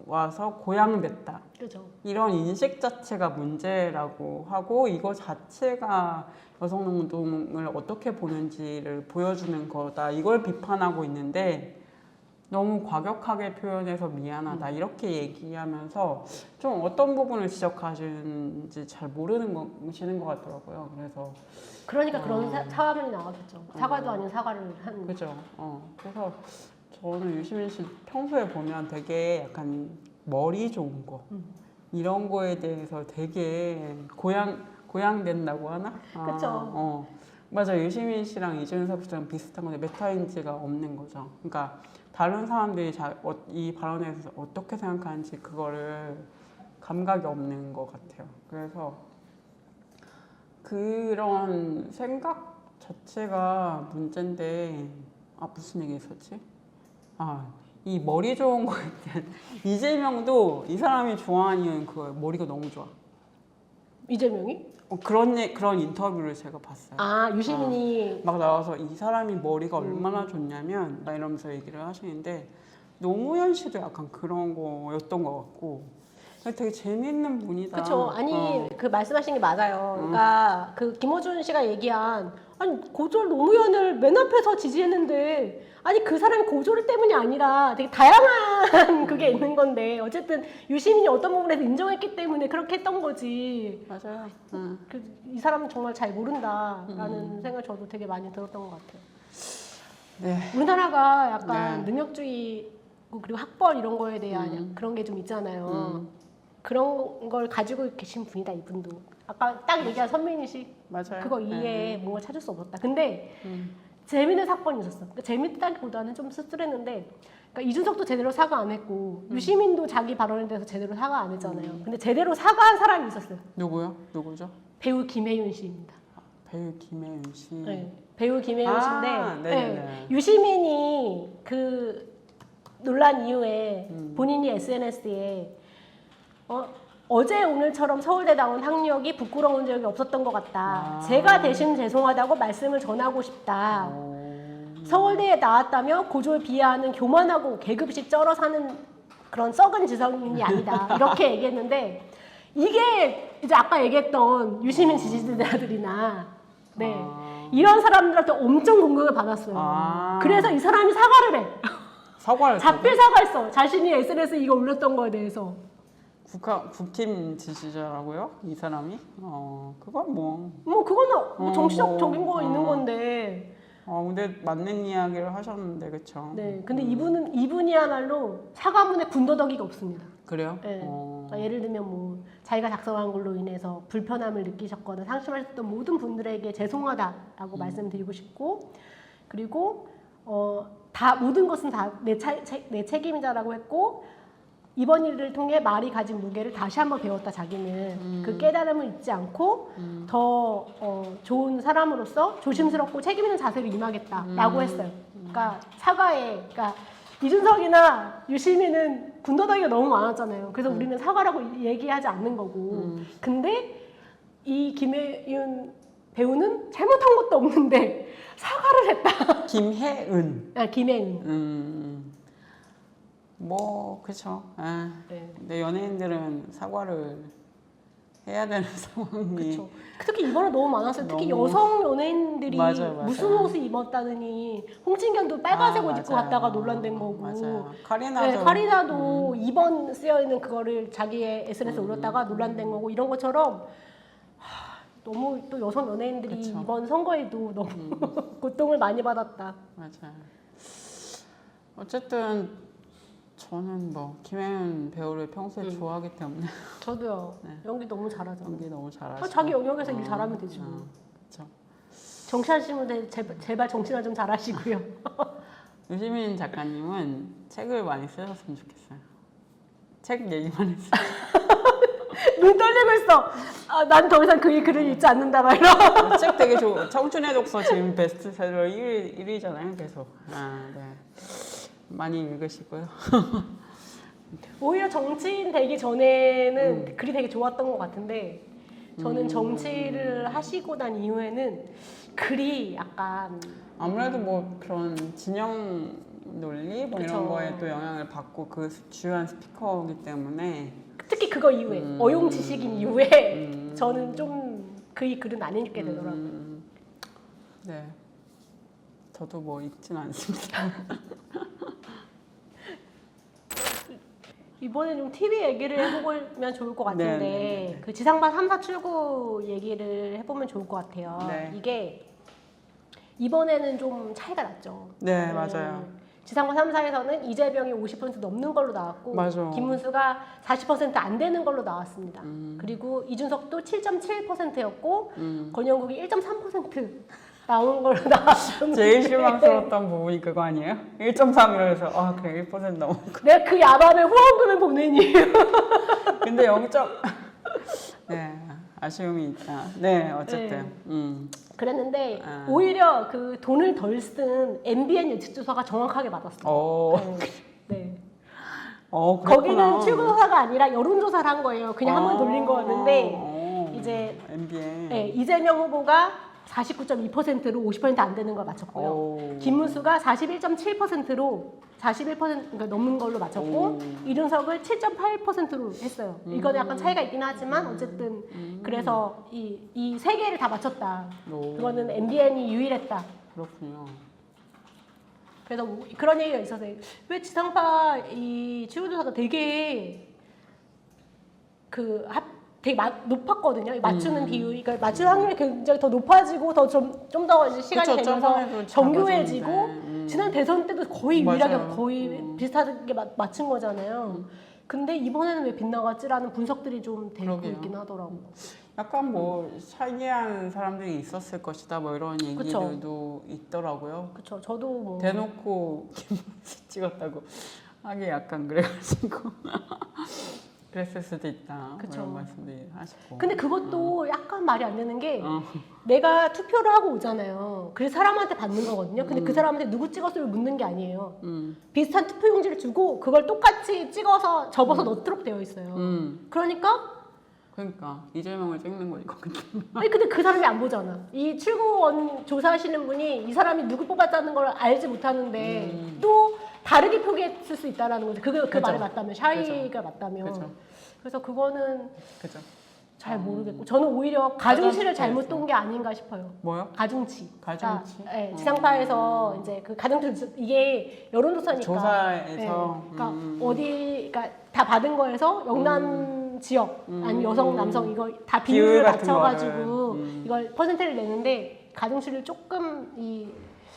와서 고양됐다. 그렇죠. 이런 인식 자체가 문제라고 하고, 이거 자체가 여성 노동을 어떻게 보는지를 보여주는 거다. 이걸 비판하고 있는데, 너무 과격하게 표현해서 미안하다 이렇게 얘기하면서 좀 어떤 부분을 지적하시는지 잘 모르시는 것 같더라고요. 그래서 그러니까 그런 사과문이 나왔었죠. 사과도 아닌 사과를 한. 그죠. 그래서 저는 유시민 씨 평소에 보면 되게 약간 머리 좋은 거 이런 거에 대해서 되게 고양된다고 하나? 그쵸. 맞아. 유시민 씨랑 이준석 씨랑 비슷한 건데 메타인지가 없는 거죠. 그러니까 다른 사람들이 이 발언에 대해서 어떻게 생각하는지 그거를 감각이 없는 것 같아요. 그래서 그런 생각 자체가 문제인데 무슨 얘기 했었지? 이 머리 좋은 거에 대한 이재명도 이 사람이 좋아하는 이유는 그거예요. 머리가 너무 좋아. 이재명이? 그런 인터뷰를 제가 봤어요. 유시민이 막 나와서 이 사람이 머리가 얼마나 좋냐면 막 이러면서 얘기를 하시는데 노무현 씨도 약간 그런 거였던 것 같고 되게 재밌는 분이다. 그쵸. 아니 그 말씀하신 게 맞아요. 그러니까 그 김어준 씨가 얘기한 고졸 노무현을 맨 앞에서 지지했는데 그 사람이 고졸 때문이 아니라 되게 다양한 그게 있는 건데 어쨌든 유시민이 어떤 부분에서 인정했기 때문에 그렇게 했던 거지. 맞아요. 이 사람은 정말 잘 모른다라는 생각 저도 되게 많이 들었던 것 같아요. 네. 우리나라가 약간 능력주의 그리고 학벌 이런 거에 대한 그런 게 좀 있잖아요. 그런 걸 가지고 계신 분이다 이분도. 아까 딱 얘기한 선민희 씨 맞아요. 그거 이외에 뭔가 찾을 수 없었다. 근데 재밌는 사건이 있었어. 그러니까 재밌다기보다는 좀 씁쓸했는데 그러니까 이준석도 제대로 사과 안 했고 유시민도 자기 발언에 대해서 제대로 사과 안 했잖아요. 근데 제대로 사과한 사람이 있었어요. 누구요? 누구죠? 배우 김혜윤 씨입니다. 배우 김혜윤 씨. 네, 배우 김혜윤 씨인데 네네네. 유시민이 그 논란 이후에 본인이 SNS에 어제 오늘처럼 서울대 나온 학력이 부끄러운 적이 없었던 것 같다. 제가 대신 죄송하다고 말씀을 전하고 싶다. 서울대에 나왔다며 고졸 비하하는 교만하고 계급식 쩔어 사는 그런 썩은 지성인이 아니다. 이렇게 얘기했는데 이게 이제 아까 얘기했던 유시민 지지자들이나 이런 사람들한테 엄청 공격을 받았어요. 그래서 이 사람이 사과를 해. 자필 사과했어. 자신이 SNS에 이거 올렸던 거에 대해서. 국힘 지지자라고요? 이 사람이? 그건 그거는 정치적인 거 있는 건데. 근데 맞는 이야기를 하셨는데, 그쵸? 네, 근데 이분이야말로 사과문에 군더더기가 없습니다. 그래요? 네. 그러니까 예를 들면 자기가 작성한 걸로 인해서 불편함을 느끼셨거나 상심하셨던 모든 분들에게 죄송하다라고 말씀드리고 싶고, 그리고 다 모든 것은 다 내 책임이다라고 했고. 이번 일을 통해 말이 가진 무게를 다시 한번 배웠다. 자기는 그 깨달음을 잊지 않고 더 좋은 사람으로서 조심스럽고 책임 있는 자세로 임하겠다라고 했어요. 그러니까 그러니까 이준석이나 유시민은 군더더기가 너무 많았잖아요. 그래서 우리는 사과라고 얘기하지 않는 거고. 근데 이 김혜윤 배우는 잘못한 것도 없는데 사과를 했다. 김혜은. 김혜은. 그쵸. 네. 근데 연예인들은 사과를 해야 되는 상황이. 그쵸. 특히 이번에 너무 많았어요. 특히 여성 연예인들이 맞아요. 무슨 옷을 입었다느니 홍진경도 빨간색 옷 입고 갔다가 논란된 거고. 맞아요. 카리나도 2번 쓰여있는 그거를 자기의 SNS에 올렸다가 논란된 거고 이런 것처럼 너무 또 여성 연예인들이 그쵸. 이번 선거에도 너무 고통을 많이 받았다. 맞아요. 어쨌든 저는 김혜은 배우를 평소에 좋아하기 때문에 저도요. 연기 너무 잘하잖아요. 연기 너무 잘하시고 자기 영역에서 일 잘하면 되지 뭐. 그렇죠. 정치하시면 제발 정치나 좀 잘하시고요. 유시민 작가님은 책을 많이 쓰셨으면 좋겠어요. 책 얘기만 했어요. 눈 떨리고 있어. 난 더 이상 그의 글을 읽지 않는다 막 이러. 책 되게 청춘의 독서 지금 베스트셀러 1위잖아요. 계속. 네. 많이 읽으시고요. 오히려 정치인 되기 전에는 글이 되게 좋았던 것 같은데 저는 정치를 하시고 난 이후에는 글이 약간 아무래도 그런 진영 논리 그쵸. 이런 거에 또 영향을 받고 그 주요한 스피커이기 때문에 특히 그거 이후에 어용 지식인 이후에 저는 좀 그의 글은 안 읽게 되더라고요. 네. 저도 읽진 않습니다. 이번에 좀 TV 얘기를 해보면 좋을 것 같은데 네. 그 지상파 3사 출구 얘기를 해보면 좋을 것 같아요. 네. 이게 이번에는 좀 차이가 났죠. 네, 맞아요. 지상파 3사에서는 이재명이 50% 넘는 걸로 나왔고 맞아. 김문수가 40%안 되는 걸로 나왔습니다. 그리고 이준석도 7.7%였고 권영국이 1.3% 나온 걸로 나왔습니다. 제일 실망스러웠던 부분이 그거 아니에요? 1.3이라 해서 아 그래 1% 넘은 거. 내가 그 야밤에 후원금을 보내니. 근데 0. 네 아쉬움이 있다. 네 어쨌든. 그랬는데 아. 오히려 그 돈을 덜 쓴 MBN 예측조사가 정확하게 맞았어요. 네. 그랬구나. 거기는 출구조사가 아니라 여론조사를 한 거예요. 그냥 한 번 돌린 거였는데 이제 MBN. 네, 이재명 후보가 49.2%로 50%안 되는 걸 맞췄고요. 김문수가 41.7%로 41% 그러니까 넘는 걸로 맞췄고 이준석을 7.8%로 했어요. 이거는 약간 차이가 있긴 하지만 어쨌든 그래서 이 세 개를 다 맞췄다. 그거는 MBN이 유일했다. 그렇군요. 그래서 그런 얘기가 있어서요. 왜 지상파 이 출구조사가 되게 되게 높았거든요. 맞추는 비율이, 그러니까 맞추는 확률이 굉장히 더 높아지고 더 좀 더 이제 시간이 그쵸, 되면서 저번에도 정교해지고 작아졌는데. 지난 대선 때도 거의 맞아요. 유일하게 거의 비슷하게 맞춘 거잖아요. 근데 이번에는 왜 빗나갔지라는 분석들이 좀 되고 그러게요. 있긴 하더라고. 약간 뭐 샤이한 사람들이 있었을 것이다 뭐 이런 그쵸. 얘기들도 있더라고요. 그렇죠. 저도 뭐 대놓고 김문수 찍었다고 하기 약간 그래가지고 그랬을 수도 있다. 그쵸. 이런 말씀도 하시고. 근데 그것도 약간 말이 안 되는 게 어. 내가 투표를 하고 오잖아요. 그래서 사람한테 받는 거거든요. 근데 그 사람한테 누구 찍었어를 묻는 게 아니에요. 비슷한 투표용지를 주고 그걸 똑같이 찍어서 접어서 넣도록 되어 있어요. 그러니까 이재명을 찍는 거지 거기. 아니 근데 그 사람이 안 보잖아. 이 출구원 조사하시는 분이 이 사람이 누구 뽑았다는 걸 알지 못하는데 또 다르게 표기했을 수 있다라는 거죠. 그 그죠. 말이 맞다면 샤이가 맞다면. 그죠. 그래서 그거는 그죠. 잘 모르겠고 저는 오히려 가중치를 가중치 잘못 둔 게 아닌가 싶어요. 뭐요? 가중치. 가중치? 네, 지상파에서 이제 그 가중치 이게 여론조사니까. 조사에서. 네, 그러니까 어디, 그러니까 다 받은 거에서 영남 지역 아니 여성 남성 이거 다 비율을 비율 같은 맞춰가지고 거를. 이걸 퍼센트를 내는데 가중치를 조금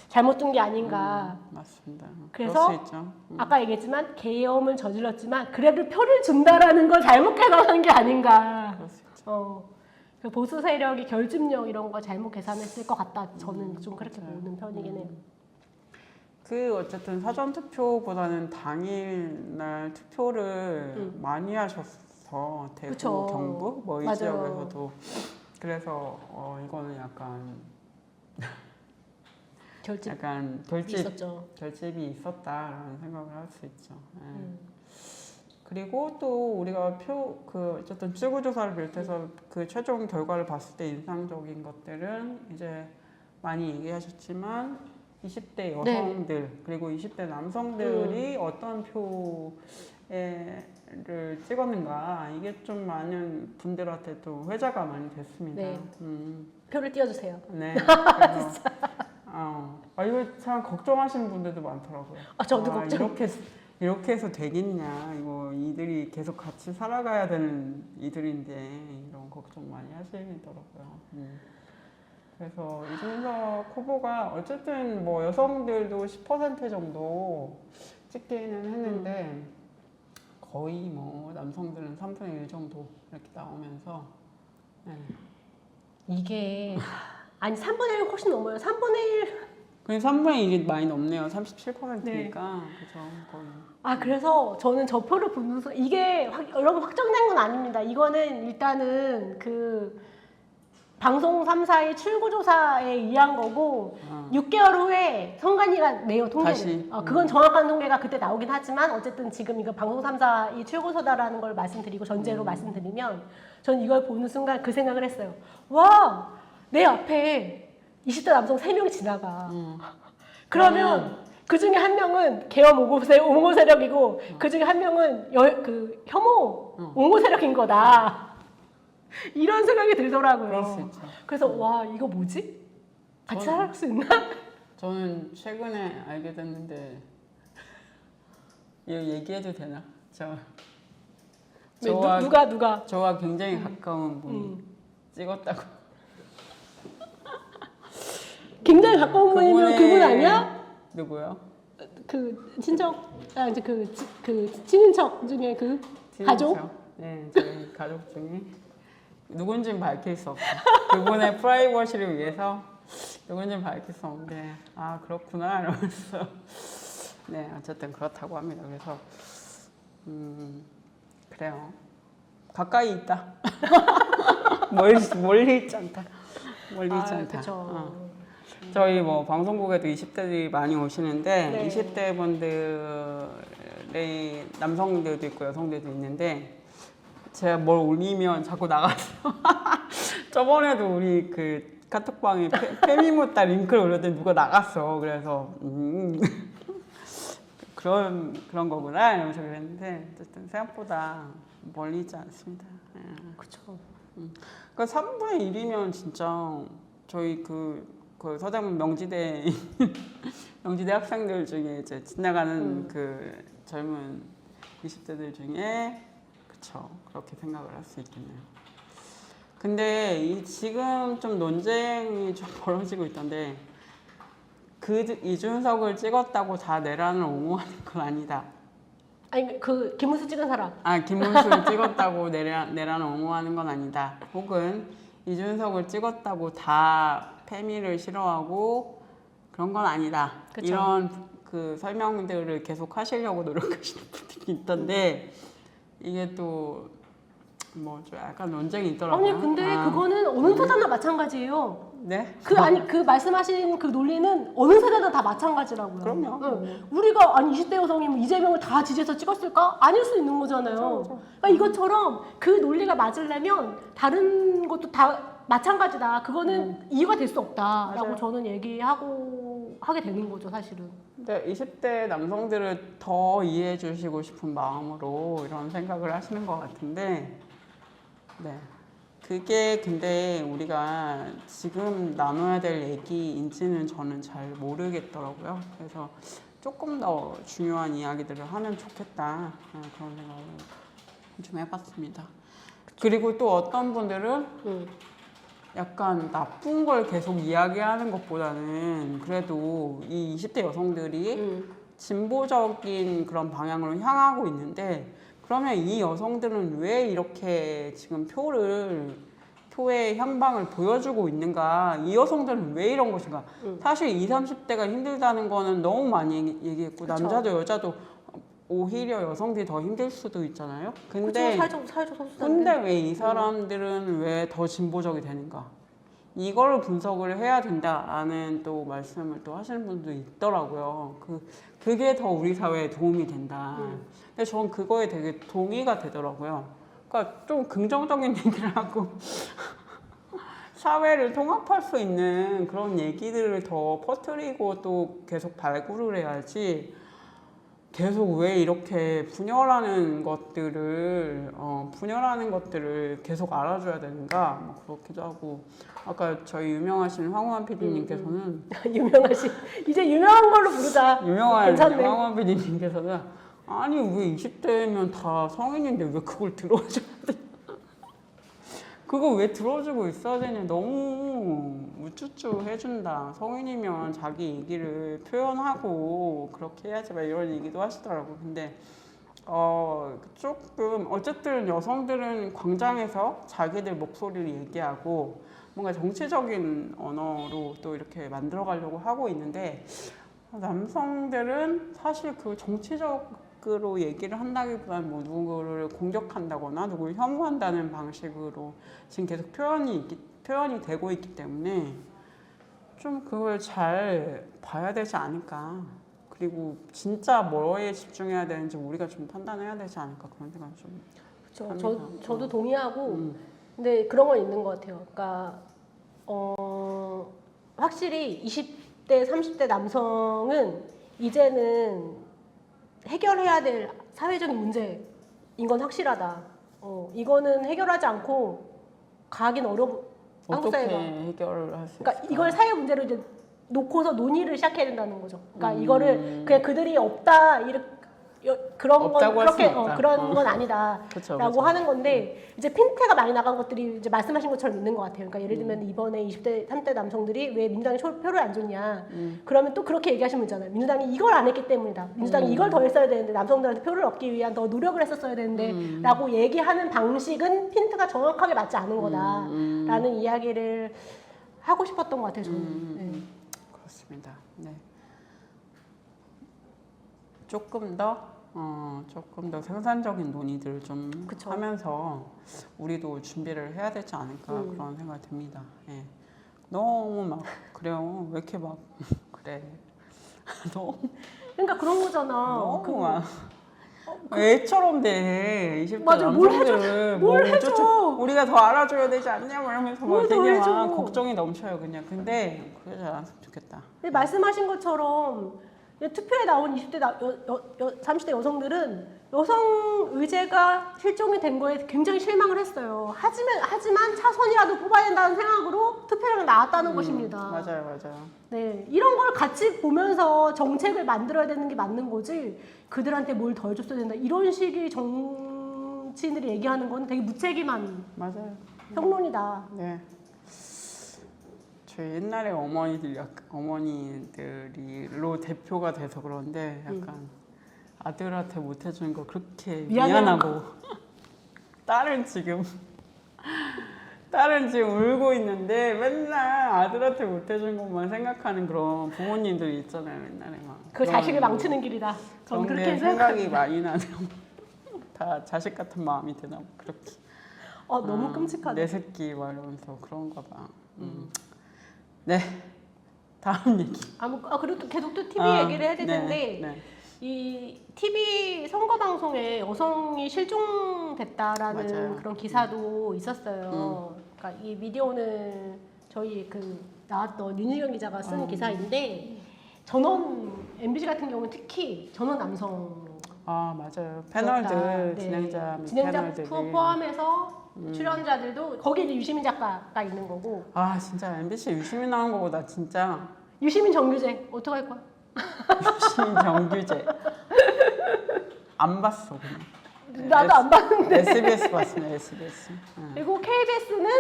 잘못 둔 게 아닌가. 맞습니다. 그래서 그럴 수 있죠. 아까 얘기했지만 계엄을 저질렀지만 그래도 표를 준다라는 걸 잘못 계산한 게 아닌가. 그럴 수 있죠. 그 보수 세력이 결집력 이런 거 잘못 계산했을 것 같다. 저는 좀 그렇게 보는 편이긴 해요. 그 어쨌든 사전 투표보다는 당일날 투표를 많이 하셨어. 대구, 그쵸. 경북 뭐 이 맞아요. 지역에서도. 그래서 이거는 약간 결집이 있었죠. 결집이 있었다라는 생각을 할 수 있죠. 예. 그리고 또 우리가 어쨌든 출구조사를 비롯해서 그 최종 결과를 봤을 때 인상적인 것들은 이제 많이 얘기하셨지만 20대 여성들 그리고 20대 남성들이 어떤 표를 찍었는가 이게 좀 많은 분들한테 또 회자가 많이 됐습니다. 네. 표를 띄워주세요. 네. 그래서 이거 참 걱정하시는 분들도 많더라고요. 저도 걱정. 이렇게 해서 되겠냐? 이거 이들이 계속 같이 살아가야 되는 이들인데 이런 걱정 많이 하시더라고요. 그래서 이준석 후보가 어쨌든 뭐 여성들도 10% 정도 찍기는 했는데 거의 뭐 남성들은 3분의 1 정도 이렇게 나오면서 네. 이게 아니 3분의 1 훨씬 넘어요. 3분의 1. 그냥 3분의 1이 많이 넘네요. 37%니까 네. 그죠 거의. 그래서 저는 저 표를 보면서 이게 여러분 확정된 건 아닙니다. 이거는 일단은 그 방송 3사의 출구조사에 의한 거고 6개월 후에 성관이가 내요 통계를. 다시. 그건 정확한 통계가 그때 나오긴 하지만 어쨌든 지금 이거 방송 3사 이 출구조사라는 걸 말씀드리고 전제로 말씀드리면 전 이걸 보는 순간 그 생각을 했어요. 와, 내 앞에 20대 남성 3명이 지나가. 그러면 그 중에 한 명은 계엄 옹호 세력이고 그 중에 한 명은 혐오 옹호 세력인 거다. 이런 생각이 들더라고요. 그럴 수 있죠. 그래서 와 이거 뭐지? 같이 살 수 있나? 저는 최근에 알게 됐는데 이거 얘기해도 되나? 왜, 저와 누가? 저와 굉장히 가까운 분이 음. 찍었다고. 굉장히 가까운 분이면 그분의- 그분 아니야? 누구요? 그 친척, 이제 그 친인척 중에 그 가족? 네, 저희 가족 중에 누군지는 밝힐 수 없고 그분의 프라이버시를 위해서 누군지는 밝힐 수 없는데 아 그렇구나 이러면서 네 어쨌든 그렇다고 합니다. 그래서 그래요. 가까이 있다. 멀리 있지 않다. 멀리 있지 않다. 그쵸. 어. 저희 뭐 방송국에도 20대들이 많이 오시는데 네. 20대 분들의 남성들도 있고 여성들도 있는데 제가 뭘 올리면 자꾸 나가서 저번에도 우리 그 카톡방에 페미모타 링크를 올렸더니 누가 나갔어. 그래서 그런 거구나 이러면서 그랬는데 어쨌든 생각보다 멀리 있지 않습니다. 예. 그쵸. 그러니까 3분의 1이면 진짜 저희 그 서대문 명지대 학생들 중에 이제 지나가는 그 젊은 20대들 중에 그쵸 그렇게 생각을 할 수 있겠네요. 근데 지금 좀 논쟁이 좀 벌어지고 있던데 이준석을 찍었다고 다 내란을 옹호하는 건 아니다. 아니 그 김문수 찍은 사람. 김문수를 찍었다고 내란을 옹호하는 건 아니다. 혹은 이준석을 찍었다고 다 페미를 싫어하고 그런 건 아니다. 그쵸. 이런 그 설명들을 계속 하시려고 노력하시는 분들이 있던데 이게 또 뭐 좀 약간 논쟁이 있더라고요. 아니 근데 그거는 어느 세대나 마찬가지예요. 네? 그 말씀하신 그 논리는 어느 세대나 다 마찬가지라고요. 그럼요. 응. 우리가 20대 여성이면 이재명을 다 지지해서 찍었을까? 아닐 수 있는 거잖아요. 그쵸. 그러니까 이것처럼 그 논리가 맞으려면 다른 것도 다 마찬가지다. 그거는 이유가 될 수 없다라고 맞아요. 저는 하게 되는 거죠, 사실은. 근데 20대 남성들을 더 이해해 주시고 싶은 마음으로 이런 생각을 하시는 것 같은데 네. 그게 근데 우리가 지금 나눠야 될 얘기인지는 저는 잘 모르겠더라고요. 그래서 조금 더 중요한 이야기들을 하면 좋겠다. 그런 생각을 좀 해봤습니다. 그리고 또 어떤 분들은 약간 나쁜 걸 계속 이야기하는 것보다는 그래도 이 20대 여성들이 진보적인 그런 방향으로 향하고 있는데 그러면 이 여성들은 왜 이렇게 지금 표의 향방을 보여주고 있는가? 이 여성들은 왜 이런 것인가? 사실 20, 30대가 힘들다는 거는 너무 많이 얘기했고 그쵸. 남자도 여자도 오히려 여성들이 더 힘들 수도 있잖아요. 근데 사회적 소수자인데. 근데 왜 이 사람들은 왜 더 진보적이 되는가? 이걸 분석을 해야 된다라는 또 말씀을 또 하시는 분도 있더라고요. 그게 더 우리 사회에 도움이 된다. 근데 전 그거에 되게 동의가 되더라고요. 그러니까 좀 긍정적인 얘기를 하고 사회를 통합할 수 있는 그런 얘기들을 더 퍼뜨리고 또 계속 발굴을 해야지 계속 왜 이렇게 분열하는 것들을 계속 알아줘야 되는가 뭐 그렇기도 하고 아까 저희 유명하신 황우한 PD님께서는 이제 유명한 걸로 부르자. 유명한 괜찮네. 황우한 PD님께서는 아니 왜 20대면 다 성인인데 왜 그걸 들어줘야 돼? 그거 왜 들어주고 있어야 되냐 너무 우쭈쭈 해준다. 성인이면 자기 얘기를 표현하고 그렇게 해야지 막 이런 얘기도 하시더라고요. 근데 조금 어쨌든 여성들은 광장에서 자기들 목소리를 얘기하고 뭔가 정치적인 언어로 또 이렇게 만들어 가려고 하고 있는데 남성들은 사실 그 정치적으로 얘기를 한다기보다는 뭐 누구를 공격한다거나 누구를 혐오한다는 방식으로 지금 계속 표현이 되고 있기 때문에 좀 그걸 잘 봐야 되지 않을까. 그리고 진짜 뭐에 집중해야 되는지 우리가 좀 판단해야 되지 않을까 그런 생각이 좀 그렇죠. 저도 동의하고 근데 그런 건 있는 것 같아요. 그러니까 확실히 20대, 30대 남성은 이제는 해결해야 될 사회적인 문제인 건 확실하다. 이거는 해결하지 않고 가긴 어려워. 한국 어떻게 사회가. 해결을 할 수 있을까? 그러니까 이걸 사회 문제로 이제 놓고서 논의를 시작해야 된다는 거죠. 그러니까 이거를 그냥 그들이 없다 그런 건 없다고 할 그렇게 수는 없다. 그런 건 아니다라고 그쵸, 그쵸. 하는 건데 이제 핀테가 많이 나간 것들이 이제 말씀하신 것처럼 있는 것 같아요. 그러니까 예를 들면 이번에 20대, 30대 남성들이 왜 민주당이 표를 안 줬냐. 그러면 또 그렇게 얘기하시면 있잖아요. 민주당이 이걸 안 했기 때문이다. 민주당이 이걸 더 했어야 되는데 남성들한테 표를 얻기 위한 더 노력을 했었어야 되는데 라고 얘기하는 방식은 핀트가 정확하게 맞지 않은 거다라는 이야기를 하고 싶었던 것 같아요. 저는. 네. 그렇습니다. 네. 조금 더 생산적인 논의들을 좀 그쵸. 하면서 우리도 준비를 해야 되지 않을까 그런 생각이 듭니다. 예. 너무 막 그래요. 왜 이렇게 막 그래. 너무 그러니까 그런 거잖아. 너무 막 애처럼 돼. 20대 맞아, 뭘 해줘. 남성들을 뭘 뭐 해줘. 우리가 더 알아줘야 되지 않냐 뭐 이러면서 막 뭘 더 되게 해줘. 막 걱정이 넘쳐요 그냥. 근데 그러지 않았으면 좋겠다. 근데 말씀하신 것처럼 투표에 나온 20대 30대 여성들은 여성 의제가 실종이 된 거에 굉장히 실망을 했어요. 하지만 차선이라도 뽑아야 된다는 생각으로 투표를 나왔다는 것입니다. 맞아요. 네, 이런 걸 같이 보면서 정책을 만들어야 되는 게 맞는 거지. 그들한테 뭘 더 해줬어야 된다. 이런 식의 정치인들이 얘기하는 건 되게 무책임한 맞아요. 평론이다. 네. 저희 옛날에 어머니들이로 대표가 돼서 그런데 약간 아들한테 못 해준 거 그렇게 미안하고 딸은 지금 울고 있는데 맨날 아들한테 못 해준 것만 생각하는 그런 부모님들이 있잖아요. 옛날에 막. 그 자식을 망치는 길이다. 저는 그런 그렇게 게 생각이 생각합니다. 많이 나네요. 다 자식 같은 마음이 드나 봐, 그렇게. 너무 끔찍하다. 내 새끼 막 이러면서 그런가 봐. 네. 다음 얘기. 그리고 또 계속 또 TV 얘기를 해야 될 텐데 네. 이 TV 선거 방송에 여성이 실종됐다라는 맞아요. 그런 기사도 있었어요. 그러니까 이 미디어오늘 저희 나왔던 윤희경 기자가 쓴 기사인데 전원 MBC 같은 경우는 특히 전원 남성 맞아요. 패널들 네. 진행자 패널들이 포함해서 출연자들도 거기 이제 유시민 작가가 있는 거고 진짜 MBC 유시민 나온 거보다 진짜 유시민 정규제 어떡할 거야? 유시민 정규제 안 봤어 그냥. 나도 안 봤는데. SBS 봤습니다. SBS. 그리고 KBS는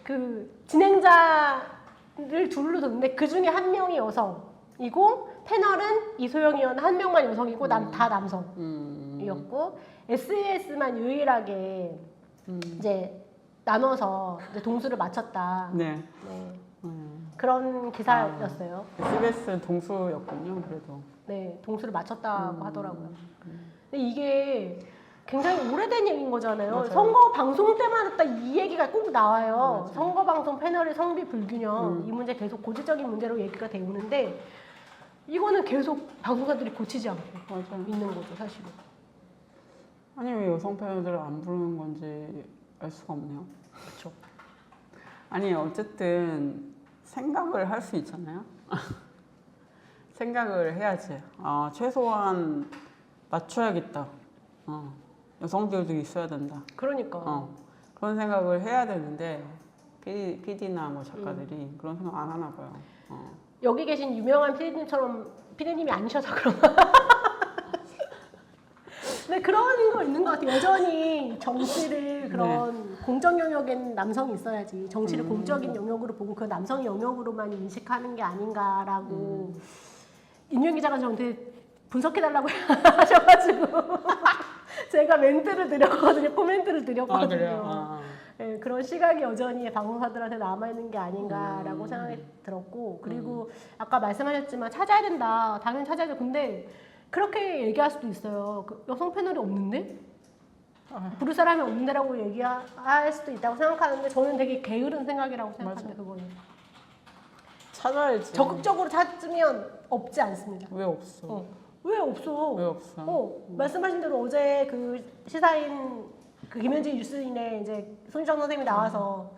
그 진행자를 둘로 뒀는데 그 중에 한 명이 여성이고 패널은 이소영 의원 한 명만 여성이고 다 남성이었고 SES만 유일하게 이제 나눠서 이제 동수를 맞췄다. 네. 그런 기사였어요. SBS 동수였군요. 그래도. 네, 동수를 맞췄다고 하더라고요. 근데 이게 굉장히 오래된 얘기인 거잖아요. 맞아요. 선거 방송 때마다 이 얘기가 꼭 나와요. 맞아요. 선거 방송 패널의 성비 불균형 이 문제 계속 고질적인 문제로 얘기가 되고 있는데 이거는 계속 방송사들이 고치지 않고 맞아요. 있는 거죠, 사실은. 아니 왜 여성 패널들을 안 부르는 건지 알 수가 없네요. 그렇죠. 아니 어쨌든 생각을 할 수 있잖아요. 생각을 해야지. 최소한 맞춰야겠다. 여성들도 있어야 된다. 그러니까. 그런 생각을 해야 되는데 PD나 뭐 작가들이 그런 생각 안 하나 봐요. 여기 계신 유명한 PD님처럼 PD님이 아니셔서 그런. 근데 그런 거 있는 것 같아요. 여전히 정치를 그런 공적 영역엔 남성이 있어야지. 정치를 공적인 영역으로 보고 그 남성 영역으로만 인식하는 게 아닌가라고 인윤 기자가 저한테 분석해달라고 하셔가지고 제가 멘트를 드렸거든요. 코멘트를 드렸거든요. 그래요? 네, 그런 시각이 여전히 방송사들한테 남아있는 게 아닌가라고 생각이 들었고 그리고 아까 말씀하셨지만 찾아야 된다. 당연히 찾아야 돼. 근데 그렇게 얘기할 수도 있어요. 여성 패널이 없는데? 부를 사람이 없는데라고 얘기할 수도 있다고 생각하는데 저는 되게 게으른 생각이라고 생각합니다. 그거는. 찾아야지. 적극적으로 찾으면 없지 않습니다. 왜 없어? 왜 없어? 왜 없어? 말씀하신 대로 어제 그 시사인 그 김현지 뉴스인에 이제 손희정 선생님이 나와서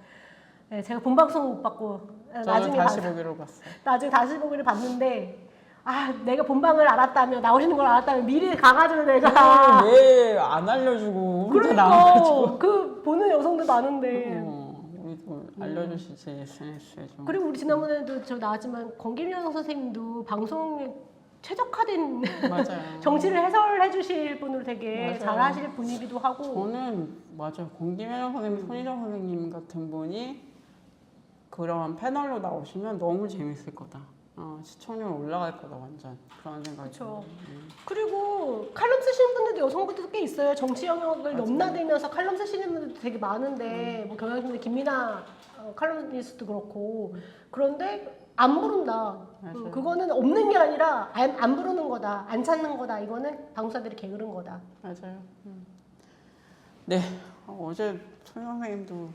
제가 본방송 못 봤고 저는 다시 보기로 봤어요. 나중에 다시 보기를 봤는데 내가 본방을 알았다면 나오시는 걸 알았다면 미리 가가지고 내가 왜 안 알려주고 우리도 나와가지고 그 보는 여성도 많은데 우리도 알려주시지 SNS에 좀. 그리고 우리 지난번에도 저 나왔지만 권김영 선생님도 방송에 최적화된 맞아요. 정치를 해설해 주실 분으로 되게 맞아요. 잘하실 분이기도 하고. 저는 맞아요. 공김혜영 선생님, 손희정 선생님 같은 분이 그런 패널로 나오시면 너무 재밌을 거다. 시청률 올라갈 거다 완전 그런 생각이 그쵸. 들어요. 그리고 칼럼 쓰시는 분들도 여성분들도 꽤 있어요. 정치 영역을 맞아요. 넘나들면서 칼럼 쓰시는 분들도 되게 많은데 뭐 경향신문 김민아 칼럼니스트도 그렇고 그런데 안 부른다. 맞아요. 그거는 없는 게 아니라 안 부르는 거다. 안 찾는 거다. 이거는 방송사들이 게으른 거다. 맞아요. 네, 어제 손 선생님도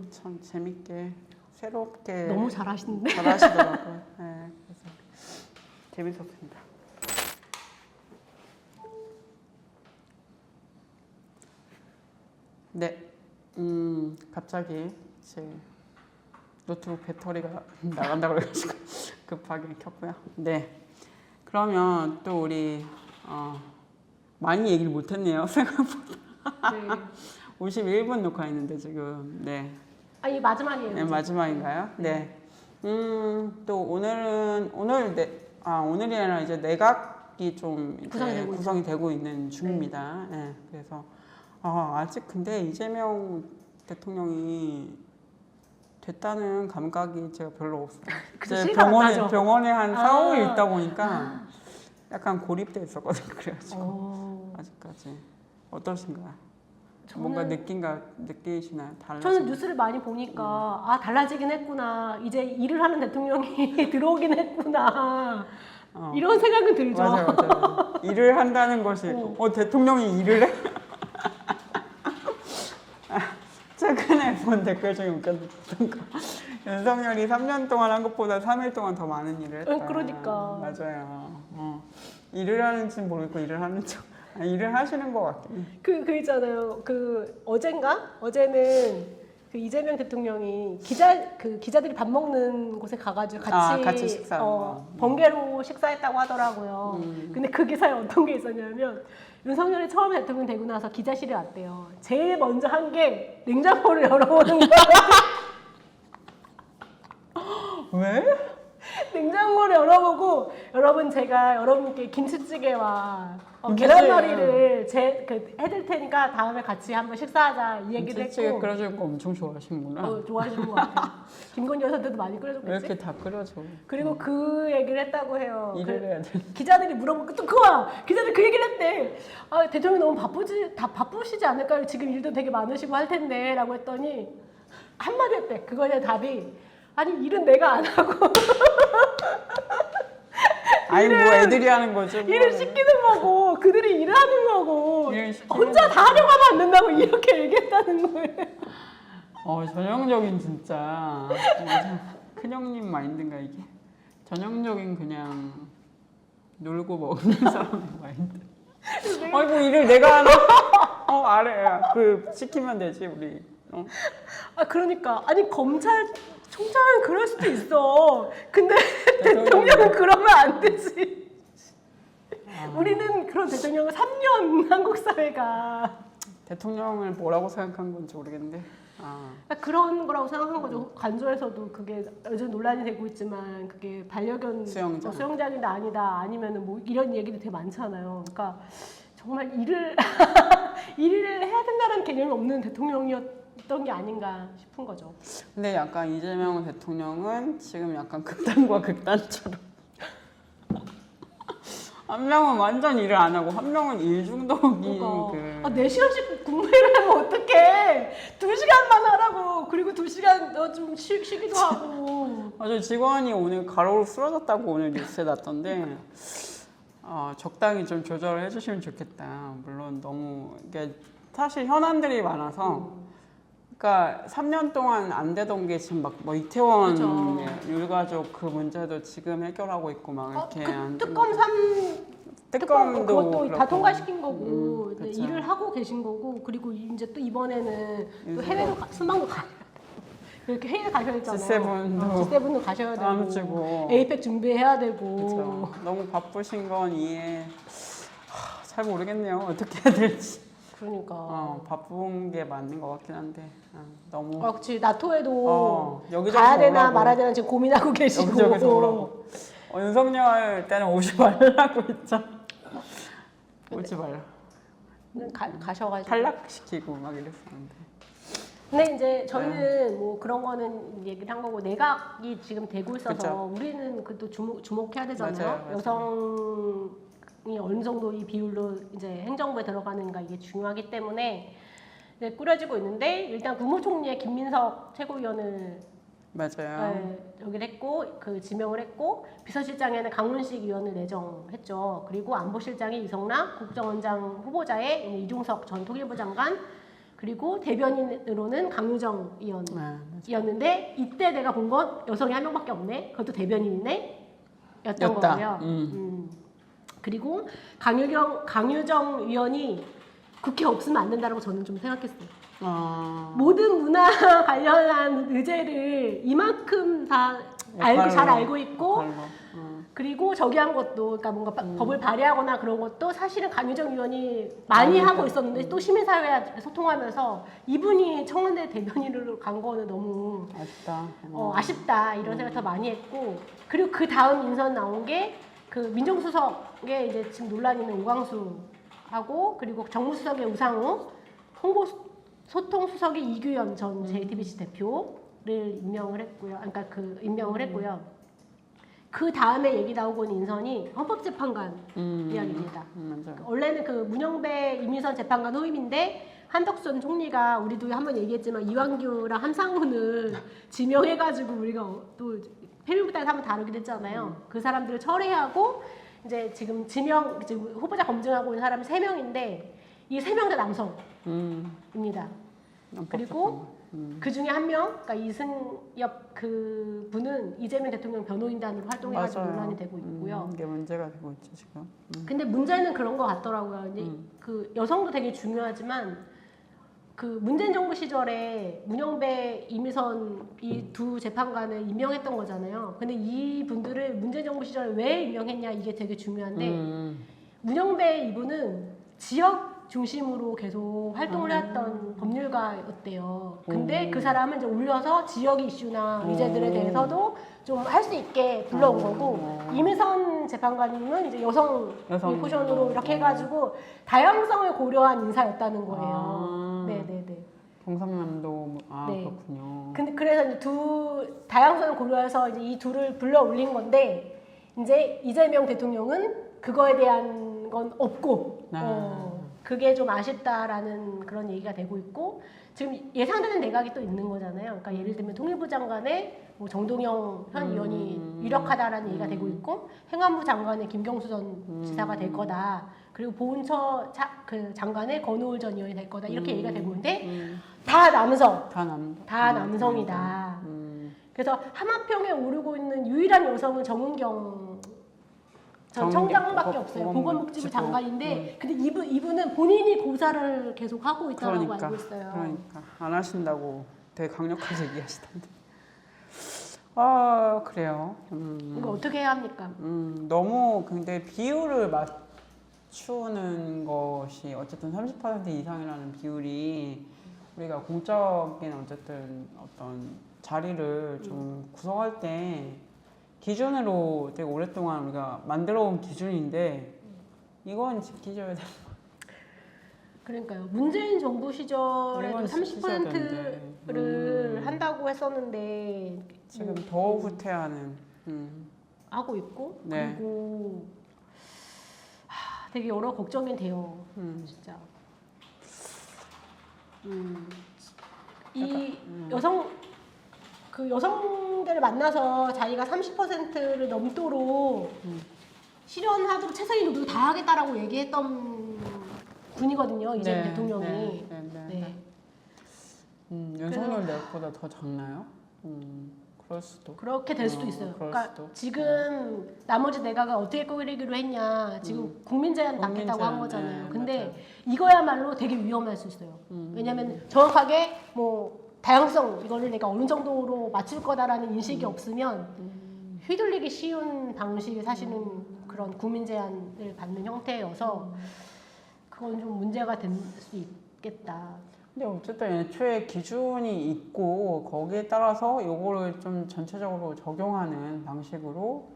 참 재밌게 새롭게 너무 잘하시는데. 잘하시더라고요. 네, 그래서 재밌었습니다. 네, 갑자기 제 노트북 배터리가 나간다고 그래가지고 급하게 켰고요. 네, 그러면 또 우리 많이 얘기를 못했네요. 생각보다 네. 51분 녹화했는데 지금 네. 아니 마지막이에요. 네, 마지막인가요? 네. 또 오늘이 아니라 이제 내각이 좀 이제 구성이 되고 있는 중입니다. 네. 그래서 아직 근데 이재명 대통령이 됐다는 감각이 제가 별로 없어요. 그쵸, 이제 실감 안 나죠? 병원에 한 4, 5일 있다 보니까 약간 고립돼 있었거든요. 그래가지고 아직까지 어떠신가요? 뭔가 느끼시나요? 달라진 저는 뉴스를 많이 보니까 달라지긴 했구나. 이제 일을 하는 대통령이 들어오긴 했구나. 이런 생각은 들죠. 맞아요. 일을 한다는 것이 대통령이 일을 해? 최근에 본 댓글 중에 웃겼던 거 윤석열이 3년 동안 한 것보다 3일 동안 더 많은 일을 했다. 그러니까. 맞아요. 일을 하는지는 모르겠고 일을 일을 하시는 것 같긴 해. 그 있잖아요. 어제는 그 이재명 대통령이 기자들이 밥 먹는 곳에 가가지고 같이 식사하는 거. 번개로 식사했다고 하더라고요. 근데 그 기사에 어떤 게 있었냐면 윤석열이 처음에 대통령 되고 나서 기자실에 왔대요. 제일 먼저 한 게 냉장고를 열어보는 거예요. 왜? 냉장고를 열어보고 여러분 제가 여러분께 김치찌개와 계란말이를 해드릴 테니까 다음에 같이 한번 식사하자 이 얘기를 김치찌개 했고 끓여주는 거 엄청 좋아하시는구나. 좋아하시는 것 같아요. 김건희 여사들도 많이 왜 끓여줬겠지? 이렇게 다 끓여줘? 그리고 그 얘기를 했다고 해요. 일을 해야 돼. 기자들이 물어보고 또 그거야. 기자들이 그 얘기를 했대. 대통령이 너무 바쁘시지 않을까요? 지금 일도 되게 많으시고 할 텐데 라고 했더니 한마디 했대. 그거에 대한 답이 아니 일은 내가 안 하고 아니 뭐 애들이 하는 거죠. 일을 시키는 거고 그들이 일을 하는 거고 일을 시키는 혼자 다 하려고 하면 안 된다고 이렇게 얘기했다는 거예요. 전형적인 진짜 큰형님 마인드인가 이게? 전형적인 그냥 놀고 먹는 사람의 마인드. 아니 뭐 일을 내가 하나? 아래 시키면 되지 우리. 그러니까 아니 검찰총장은 그럴 수도 있어. 근데 대통령은 그러면 안 되지. 우리는 그런 대통령을 3년 한국 사회가 대통령을 뭐라고 생각한 건지 모르겠는데. 그런 거라고 생각한 거죠. 간조에서도 그게 요즘 논란이 되고 있지만 그게 반려견 수영장이다 아니다 아니면은 뭐 이런 얘기도 되게 많잖아요. 그러니까 정말 일을 해야 된다는 개념이 없는 대통령이었던 게 아닌가 싶은 거죠. 근데 약간 이재명 대통령은 지금 약간 극단과 극단처럼 한 명은 완전 일을 안 하고 한 명은 일 중독인 그러니까. 4시간씩 국무회의를 하면 어떡해. 2시간만 하라고. 그리고 2시간 좀 쉬기도 하고. 맞아요. 직원이 오늘 가로로 쓰러졌다고 오늘 뉴스에 났던데 적당히 좀 조절을 해주시면 좋겠다. 물론 너무 이게 사실 현안들이 많아서 그러니까 3년 동안 안 되던 게 지금 막 뭐 이태원 율가족 그 문제도 지금 해결하고 있고 막 이렇게 특검도 그것도 다 통과시킨 거고 그쵸. 일을 하고 계신 거고 그리고 이제 또 이번에는 또 해외로 순방도 가야 이렇게 해외 가셔야 되잖아요. G7도 가셔야 다음 되고 주고 에이펙 준비해야 되고 그쵸. 너무 바쁘신 건 잘 모르겠네요. 어떻게 해야 될지. 그러니까 바쁜 게 맞는 것 같긴 한데 너무 그렇지 나토에도 여기저기서 가야 되나 오라고. 말아야 되나 지금 고민하고 계시고 여기저기서 오라고. 윤석열 때는 오지 말라고 했죠. 오지 말라. 가셔가지고. 탈락시키고 막 이랬었는데. 근데 이제 저희는 뭐 그런 거는 얘기를 한 거고 내각이 지금 되고 있어서 그쵸. 우리는 그것도 주목해야 되잖아요. 맞아요. 여성이 어느 정도 이 비율로 이제 행정부에 들어가는가 이게 중요하기 때문에 이제 꾸려지고 있는데 일단 국무총리의 김민석 최고위원을 맞아요. 여기를 했고 그 지명을 했고 비서실장에는 강훈식 의원을 내정했죠. 그리고 안보실장이 이성락, 국정원장 후보자에 이중석 전 통일부 장관 그리고 대변인으로는 강유정 의원이었는데 이때 내가 본 건 여성이 한 명밖에 없네. 그것도 대변인이네. 였던 였다. 거고요. 그리고 강유정 의원이 국회 없으면 안 된다고 저는 좀 생각했어요. 모든 문화 관련한 의제를 이만큼 다 잘 알고 있고 그리고 저기 한 것도 그러니까 뭔가 법을 발의하거나 그런 것도 사실은 강유정 의원이 많이 하고 있었는데 또 시민사회와 소통하면서 이분이 청와대 대변인으로 간 거는 너무 아쉽다. 아쉽다 이런 생각 더 많이 했고 그리고 그 다음 인선 나온 게 그 민정수석에 이제 지금 논란이 있는 우광수하고 그리고 정무수석의 우상우 홍보소통수석의 이규현 전 JTBC 대표를 임명을 했고요. 그러니까 임명을 했고요. 그 다음에 얘기 나오고 있는 인선이 헌법재판관 이야기입니다. 원래는 그 문영배 이민선 재판관 후임인데 한덕수 총리가 우리도 한번 얘기했지만 이완규랑 함상훈을 지명해가지고 우리가 또 패밀부단에서 한번 다루기도 했잖아요. 그 사람들을 철회하고 이제 지금 지금 후보자 검증하고 있는 사람이 3명인데 이 3명 다 남성입니다. 그리고 그 중에 한 명, 그러니까 이승엽 그 분은 이재명 대통령 변호인단으로 활동해가지고 논란이 되고 있고요. 이게 문제가 되고 있죠 지금. 근데 문제는 그런 것 같더라고요. 이제 그 여성도 되게 중요하지만 그 문재인 정부 시절에 문영배, 이미선 이 두 재판관을 임명했던 거잖아요. 근데 이 분들을 문재인 정부 시절에 왜 임명했냐 이게 되게 중요한데 문영배 이분은 지역 중심으로 계속 활동을 해왔던 법률가였대요. 근데 그 사람은 이제 올려서 지역 이슈나 의제들에 대해서도 좀 할 수 있게 불러온 거고 이미선 재판관님은 이제 여성 포션으로 이렇게 해가지고 다양성을 고려한 인사였다는 거예요. 네네네. 경상남도 네. 그렇군요. 근데 그래서 이제 다양성을 고려해서 이제 이 둘을 불러 올린 건데 이제 이재명 대통령은 그거에 대한 건 없고 그게 좀 아쉽다라는 그런 얘기가 되고 있고 지금 예상되는 내각이 또 있는 거잖아요. 그러니까 예를 들면 통일부 장관에 뭐 정동영 현 의원이 유력하다라는 얘기가 되고 있고 행안부 장관에 김경수 전 지사가 될 거다. 그리고 보훈처 그 장관에 권오을 전 의원이 될 거다. 이렇게 얘기가 되고 있는데 다 남성. 다 남성이다. 그래서 하마평에 오르고 있는 유일한 여성은 정은경 전 청장밖에 없어요. 보건복지부 장관인데 근데 이분은 본인이 고사를 계속 하고 있다고 알고 있어요. 그러니까 안 하신다고 되게 강력하게 얘기하시던데. 그래요. 이거 어떻게 해야 합니까? 너무 근데 비율을 맞추는 것이 어쨌든 30% 이상이라는 비율이 우리가 공적인 어쨌든 어떤 자리를 좀 구성할 때 기준으로 되게 오랫동안 우리가 만들어온 기준인데 이건 지켜줘야 돼. 그러니까요. 문재인 정부 시절에도 30%를 한다고 했었는데 지금 더 후퇴하는 하고 있고 네. 그리고 되게 여러 걱정이 돼요. 진짜. 이 여성들을 만나서 자기가 30%를 넘도록 실현하도록 최선의 노력을 다 하겠다라고 얘기했던 분이거든요. 이재명 대통령이. 네. 윤석열 내각보다 더 작나요? 그럴 수도. 그렇게 될 수도 있어요. 그러니까 수도. 지금 나머지 내각을 어떻게 꾸리기로 했냐. 지금 국민 제안 받겠다고 한 거잖아요. 근데 맞아요. 이거야말로 되게 위험할 수 있어요. 왜냐면 정확하게 뭐 다양성 이거를 내가 어느 정도로 맞출 거다라는 인식이 없으면 휘둘리기 쉬운 방식이 사실은 그런 국민 제안을 받는 형태여서 그건 좀 문제가 될 수 있겠다. 근데 어쨌든 애초에 기준이 있고 거기에 따라서 요거를 좀 전체적으로 적용하는 방식으로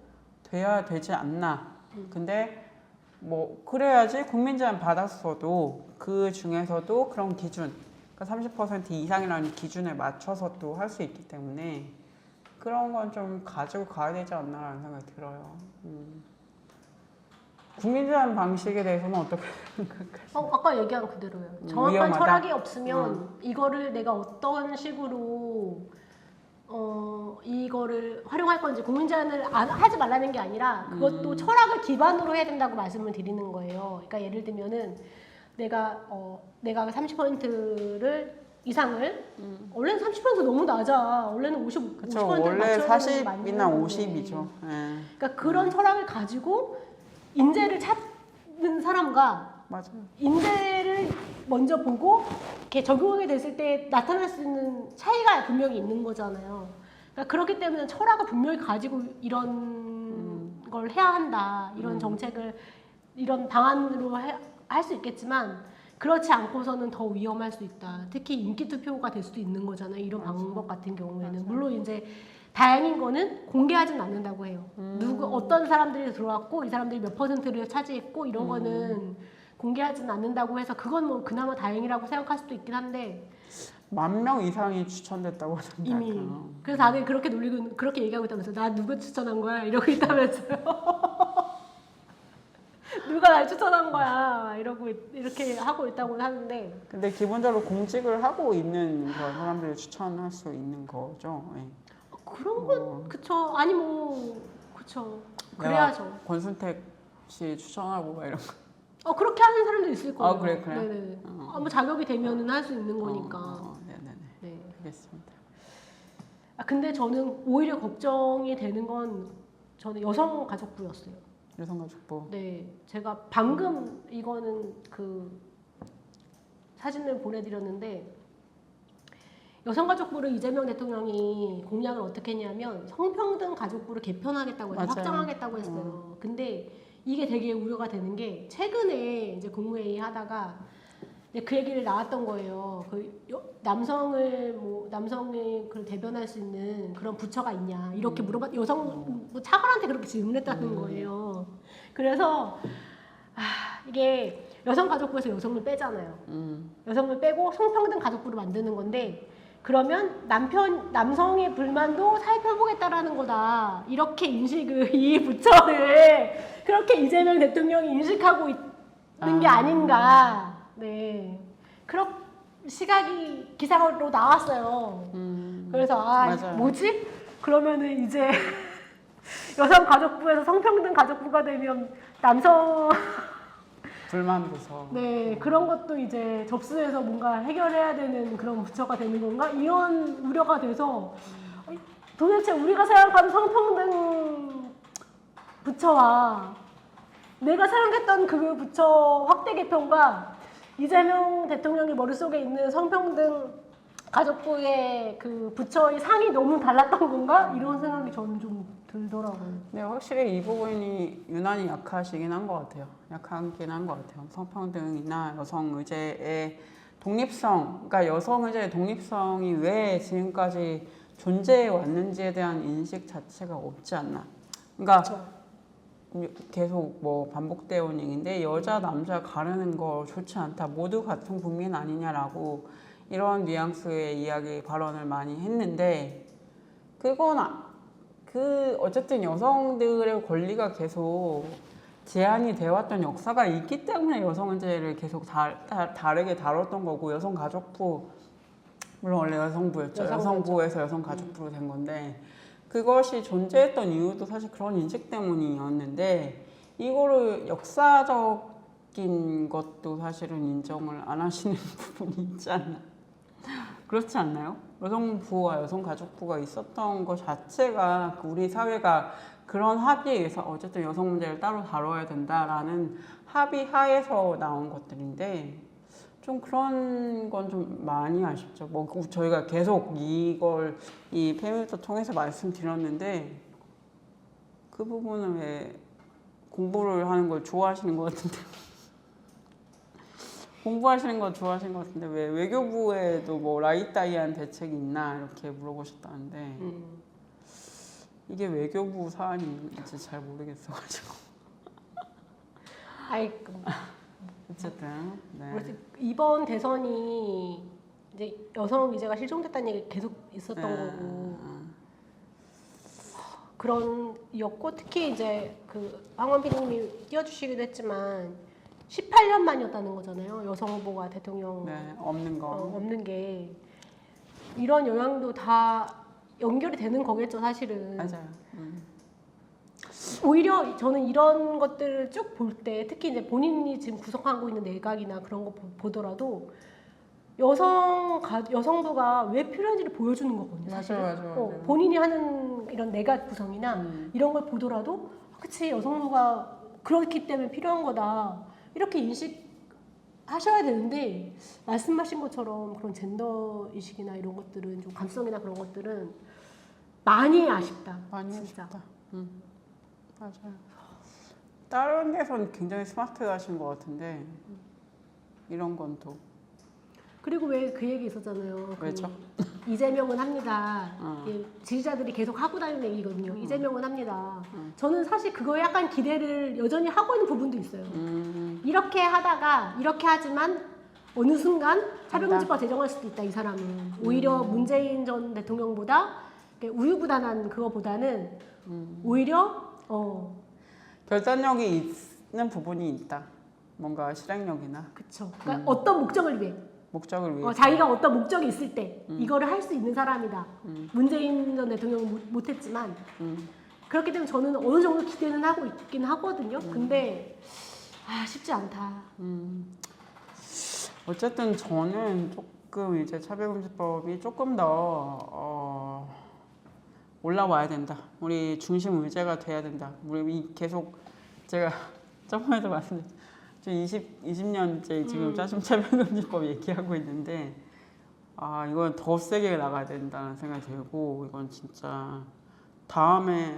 돼야 되지 않나. 근데 뭐 그래야지 국민 제한 받았어도 그 중에서도 그런 기준, 그러니까 30% 이상이라는 기준에 맞춰서 또 할 수 있기 때문에 그런 건 좀 가지고 가야 되지 않나라는 생각이 들어요. 국민 제한 방식에 대해서는 어떻게 생각하세요? 아까 얘기한 그대로요. 정확한 위험하다? 철학이 없으면 이거를 내가 어떤 식으로 이거를 활용할 건지 국민 제한을 하지 말라는 게 아니라 그것도 철학을 기반으로 해야 된다고 말씀을 드리는 거예요. 그러니까 예를 들면은 내가 30%를 이상을 원래는 30% 너무 낮아. 원래는 50% 그쵸, 50%를 원래 맞춰야 40이나 50이죠. 예. 그러니까 그런 철학을 가지고 인재를 찾는 사람과 맞아요. 인재를 먼저 보고 이렇게 적용하게 됐을 때 나타날 수 있는 차이가 분명히 있는 거잖아요. 그러니까 그렇기 때문에 철학을 분명히 가지고 이런 걸 해야 한다. 이런 정책을 이런 방안으로 할 수 있겠지만 그렇지 않고서는 더 위험할 수 있다. 특히 인기 투표가 될 수도 있는 거잖아요. 이런 방법 같은 경우에는 물론 이제 다행인 거는 공개하진 않는다고 해요. 어떤 사람들이 들어왔고 이 사람들이 몇 %를 차지했고 이런 거는 공개하진 않는다고 해서 그건 뭐 그나마 다행이라고 생각할 수도 있긴 한데 10,000명 이상이 추천됐다고 하던데. 이미 그래서 다들 그렇게 놀리고 그렇게 얘기하고 있다면서 나 누구 추천한 거야 이러고 있다면서요. 누가 날 추천한 거야 이러고 이렇게 하고 있다고 하는데 근데 기본적으로 공직을 하고 있는 그런 사람들을 추천할 수 있는 거죠. 예. 그런 건 그쵸. 아니 뭐 그쵸. 그래야죠. 권순택 씨 추천하고 막 이런 거. 그렇게 하는 사람도 있을 거예요. 그래. 네네. 뭐 자격이 되면은 할 수 있는 거니까. 네네네. 네. 알겠습니다. 근데 저는 오히려 걱정이 되는 건 저는 여성가족부였어요. 여성가족부. 네, 제가 방금 이거는 그 사진을 보내드렸는데 여성가족부를 이재명 대통령이 공약을 어떻게 했냐면 성평등 가족부를 개편하겠다고 해서 맞아요. 확장하겠다고 했어요. 근데 이게 되게 우려가 되는 게 최근에 이제 국무회의 하다가 이제 그 얘기를 나왔던 거예요. 남성을 그 대변할 수 있는 그런 부처가 있냐 이렇게 물어봤 차관한테 그렇게 질문했다는 거예요. 그래서 이게 여성가족부에서 여성을 빼잖아요. 여성을 빼고 성평등 가족부를 만드는 건데 그러면 남성의 불만도 살펴보겠다라는 거다. 이렇게 이 부처를 그렇게 이재명 대통령이 인식하고 있는 게 아닌가. 네. 그런 시각이 기사로 나왔어요. 그래서 맞아요. 뭐지? 그러면은 이제 여성가족부에서 성평등 가족부가 되면 남성 불만 부서. 네, 그런 것도 이제 접수해서 뭔가 해결해야 되는 그런 부처가 되는 건가? 이런 우려가 돼서 도대체 우리가 생각하는 성평등 부처와 내가 생각했던 그 부처 확대 개편과 이재명 대통령의 머릿속에 있는 성평등 가족부의 그 부처의 상이 너무 달랐던 건가? 이런 생각이 저는 좀 들더라고요. 네, 확실히 이 부분이 유난히 약하시긴 한 것 같아요. 약하긴 한 것 같아요. 성평등이나 여성의제의 독립성, 그러니까 여성의제의 독립성이 왜 지금까지 존재해 왔는지에 대한 인식 자체가 없지 않나. 그러니까 계속 뭐 반복되어 온 얘기인데 여자 남자 가르는 거 좋지 않다. 모두 같은 국민 아니냐라고 이런 뉘앙스의 이야기 발언을 많이 했는데 그건 어쨌든 여성들의 권리가 계속 제한이 되어 왔던 역사가 있기 때문에 여성 문제를 계속 다르게 다뤘던 거고 여성가족부 물론 원래 여성부였죠. 여성부에서 여성가족부로 된 건데 그것이 존재했던 이유도 사실 그런 인식 때문이었는데 이거를 역사적인 것도 사실은 인정을 안 하시는 부분이 있지 않나. 그렇지 않나요? 여성부와 여성가족부가 있었던 것 자체가 우리 사회가 그런 합의에 의해서 어쨌든 여성 문제를 따로 다뤄야 된다라는 합의 하에서 나온 것들인데 좀 그런 건 좀 많이 아쉽죠. 뭐 저희가 계속 이 페미니스트 통해서 말씀드렸는데 그 부분은 왜 공부를 하는 걸 좋아하시는 것 같은데 공부하시는 거 좋아하시는 것 같은데 왜 외교부에도 뭐 라이따이한 대책이 있나 이렇게 물어보셨다는데 이게 외교부 사안인지 잘 모르겠어가지고. 아이고. 어쨌든 네. 그래서 이번 대선이 이제 여성 의제가 실종됐다는 얘기 계속 있었던 거고 그런 이었고 특히 이제 그 황원빈님이 띄워주시기도 했지만 18년 만이었다는 거잖아요. 여성 후보가 대통령 네, 없는 거. 없는 게 이런 영향도 다 연결이 되는 거겠죠, 사실은. 맞아요. 오히려 저는 이런 것들을 쭉 볼 때 특히 이제 본인이 지금 구성하고 있는 내각이나 그런 거 보더라도 여성부가 왜 필요한지를 보여주는 거거든요. 사실은. 맞아요. 본인이 하는 이런 내각 구성이나 이런 걸 보더라도 그치 여성부가 그렇기 때문에 필요한 거다 이렇게 인식하셔야 되는데 말씀하신 것처럼 그런 젠더 의식이나 이런 것들은 좀 감성이나 그런 것들은 많이 아쉽다. 많이 진짜. 아쉽다. 맞아요. 다른 데선 굉장히 스마트하신 것 같은데 이런 건 또 그리고 왜 그 얘기 있었잖아요. 왜죠? 이재명은 합니다. 이 지지자들이 계속 하고 다니는 얘기거든요. 이재명은 합니다. 저는 사실 그거에 약간 기대를 여전히 하고 있는 부분도 있어요. 이렇게 하다가 이렇게 하지만 어느 순간 차별금지법 제정할 수도 있다. 이 사람은 오히려 문재인 전 대통령보다 우유부단한 그거보다는 오히려 결단력이 있는 부분이 있다. 뭔가 실행력이나 그쵸. 그러니까 어떤 목적을 위해 목적을 위해 자기가 어떤 목적이 있을 때 이거를 할 수 있는 사람이다. 문재인 전 대통령은 못했지만 그렇기 때문에 저는 어느 정도 기대는 하고 있긴 하거든요. 근데 쉽지 않다. 어쨌든 저는 조금 이제 차별금지법이 조금 더 올라와야 된다. 우리 중심 의제가 돼야 된다. 우리 계속 제가 저번에도 말씀드렸죠. 20년째 지금 짜심 차별금지법 얘기하고 있는데 이건 더 세게 나가야 된다는 생각이 들고 이건 진짜 다음이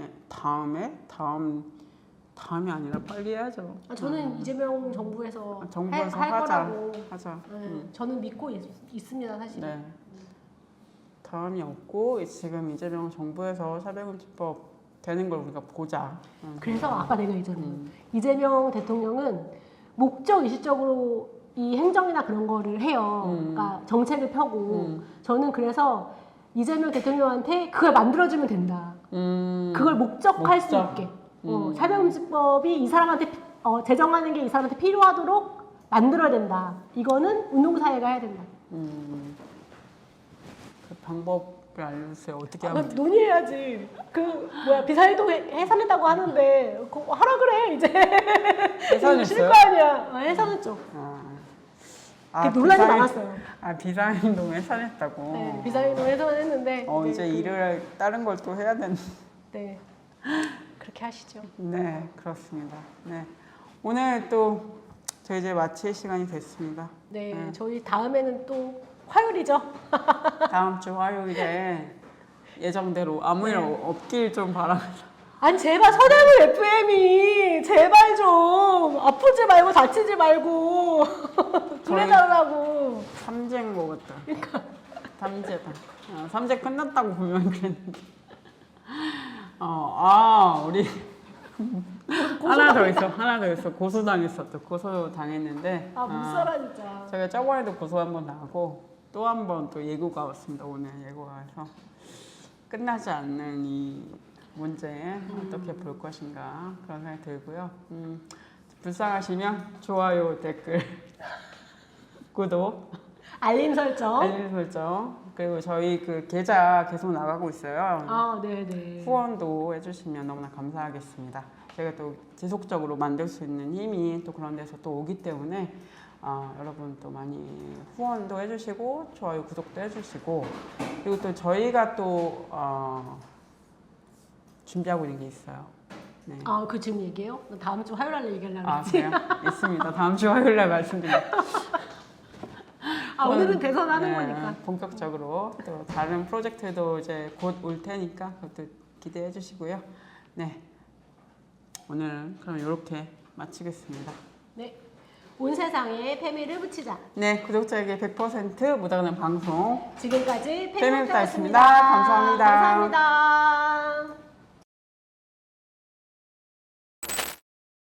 아니라 빨리 해야죠. 저는 이재명 정부에서 할 하자. 거라고 하자. 저는 믿고 있습니다. 사실. 네. 다음이 없고 지금 이재명 정부에서 차별금지법 되는 걸 우리가 보자. 그래서 아까 내가 얘기했잖아요. 이재명 대통령은 목적 의식적으로 이 행정이나 그런 거를 해요. 그러니까 정책을 펴고 저는 그래서 이재명 대통령한테 그걸 만들어주면 된다. 그걸 목적할 수 있게. 차별금지법이 이 사람한테 제정하는 게 이 사람한테 필요하도록 만들어야 된다. 이거는 운동사회가 해야 된다. 그 방법을 알려주세요. 어떻게 하면 논의해야지. 비사이동 해산했다고 하는데 그거 하라 그래 이제. 해산했어요? 싫을 거 아니야. 해산했죠. 논란이 많았어요. 비상행동 해산했다고. 네, 비사이동 해산했는데 이제 일을 다른 걸 또 해야 되는. 네, 그렇게 하시죠. 네, 그렇습니다. 네, 오늘 또 저희 이제 마칠 시간이 됐습니다. 네, 저희 다음에는 또 화요일이죠. 다음 주 화요일에 예정대로 아무 일 없길 좀 바랍니다. 아니 제발 서대문 FM이 제발 좀 아프지 말고 다치지 말고 그래달라고. 삼재 먹었다. 그러니까 삼재다. 삼재 끝났다고 보면 그랬는데. 우리 하나 더 있어. 고소당했어. 또 고소당했는데. 못 살아 진짜. 제가 저번에도 고소 한번 나가고 또 한 번 또 예고가 왔습니다. 오늘 예고가 와서 끝나지 않는 이 문제 어떻게 볼 것인가 그런 생각이 들고요. 불쌍하시면 좋아요, 댓글, 구독, 알림 설정. 그리고 저희 그 계좌 계속 나가고 있어요. 네네. 후원도 해주시면 너무나 감사하겠습니다. 제가 또 지속적으로 만들 수 있는 힘이 또 그런 데서 또 오기 때문에 여러분 또 많이 후원도 해주시고 좋아요, 구독도 해주시고 그리고 또 저희가 또 준비하고 있는 게 있어요. 네. 그 지금 얘기해요? 나 다음 주 화요일 날 얘기하려고 했지. 그래요? 있습니다. 다음 주 화요일 날 말씀드릴게요. 오늘은 대선하는 네, 거니까. 본격적으로 또 다른 프로젝트도 이제 곧 올 테니까 그것도 기대해 주시고요. 네, 오늘 그럼 이렇게 마치겠습니다. 네, 온 세상에 페미를 붙이자. 네, 구독자에게 100% 묻어가는 방송 지금까지 페미였습니다. 페미였습니다. 감사합니다. 감사합니다.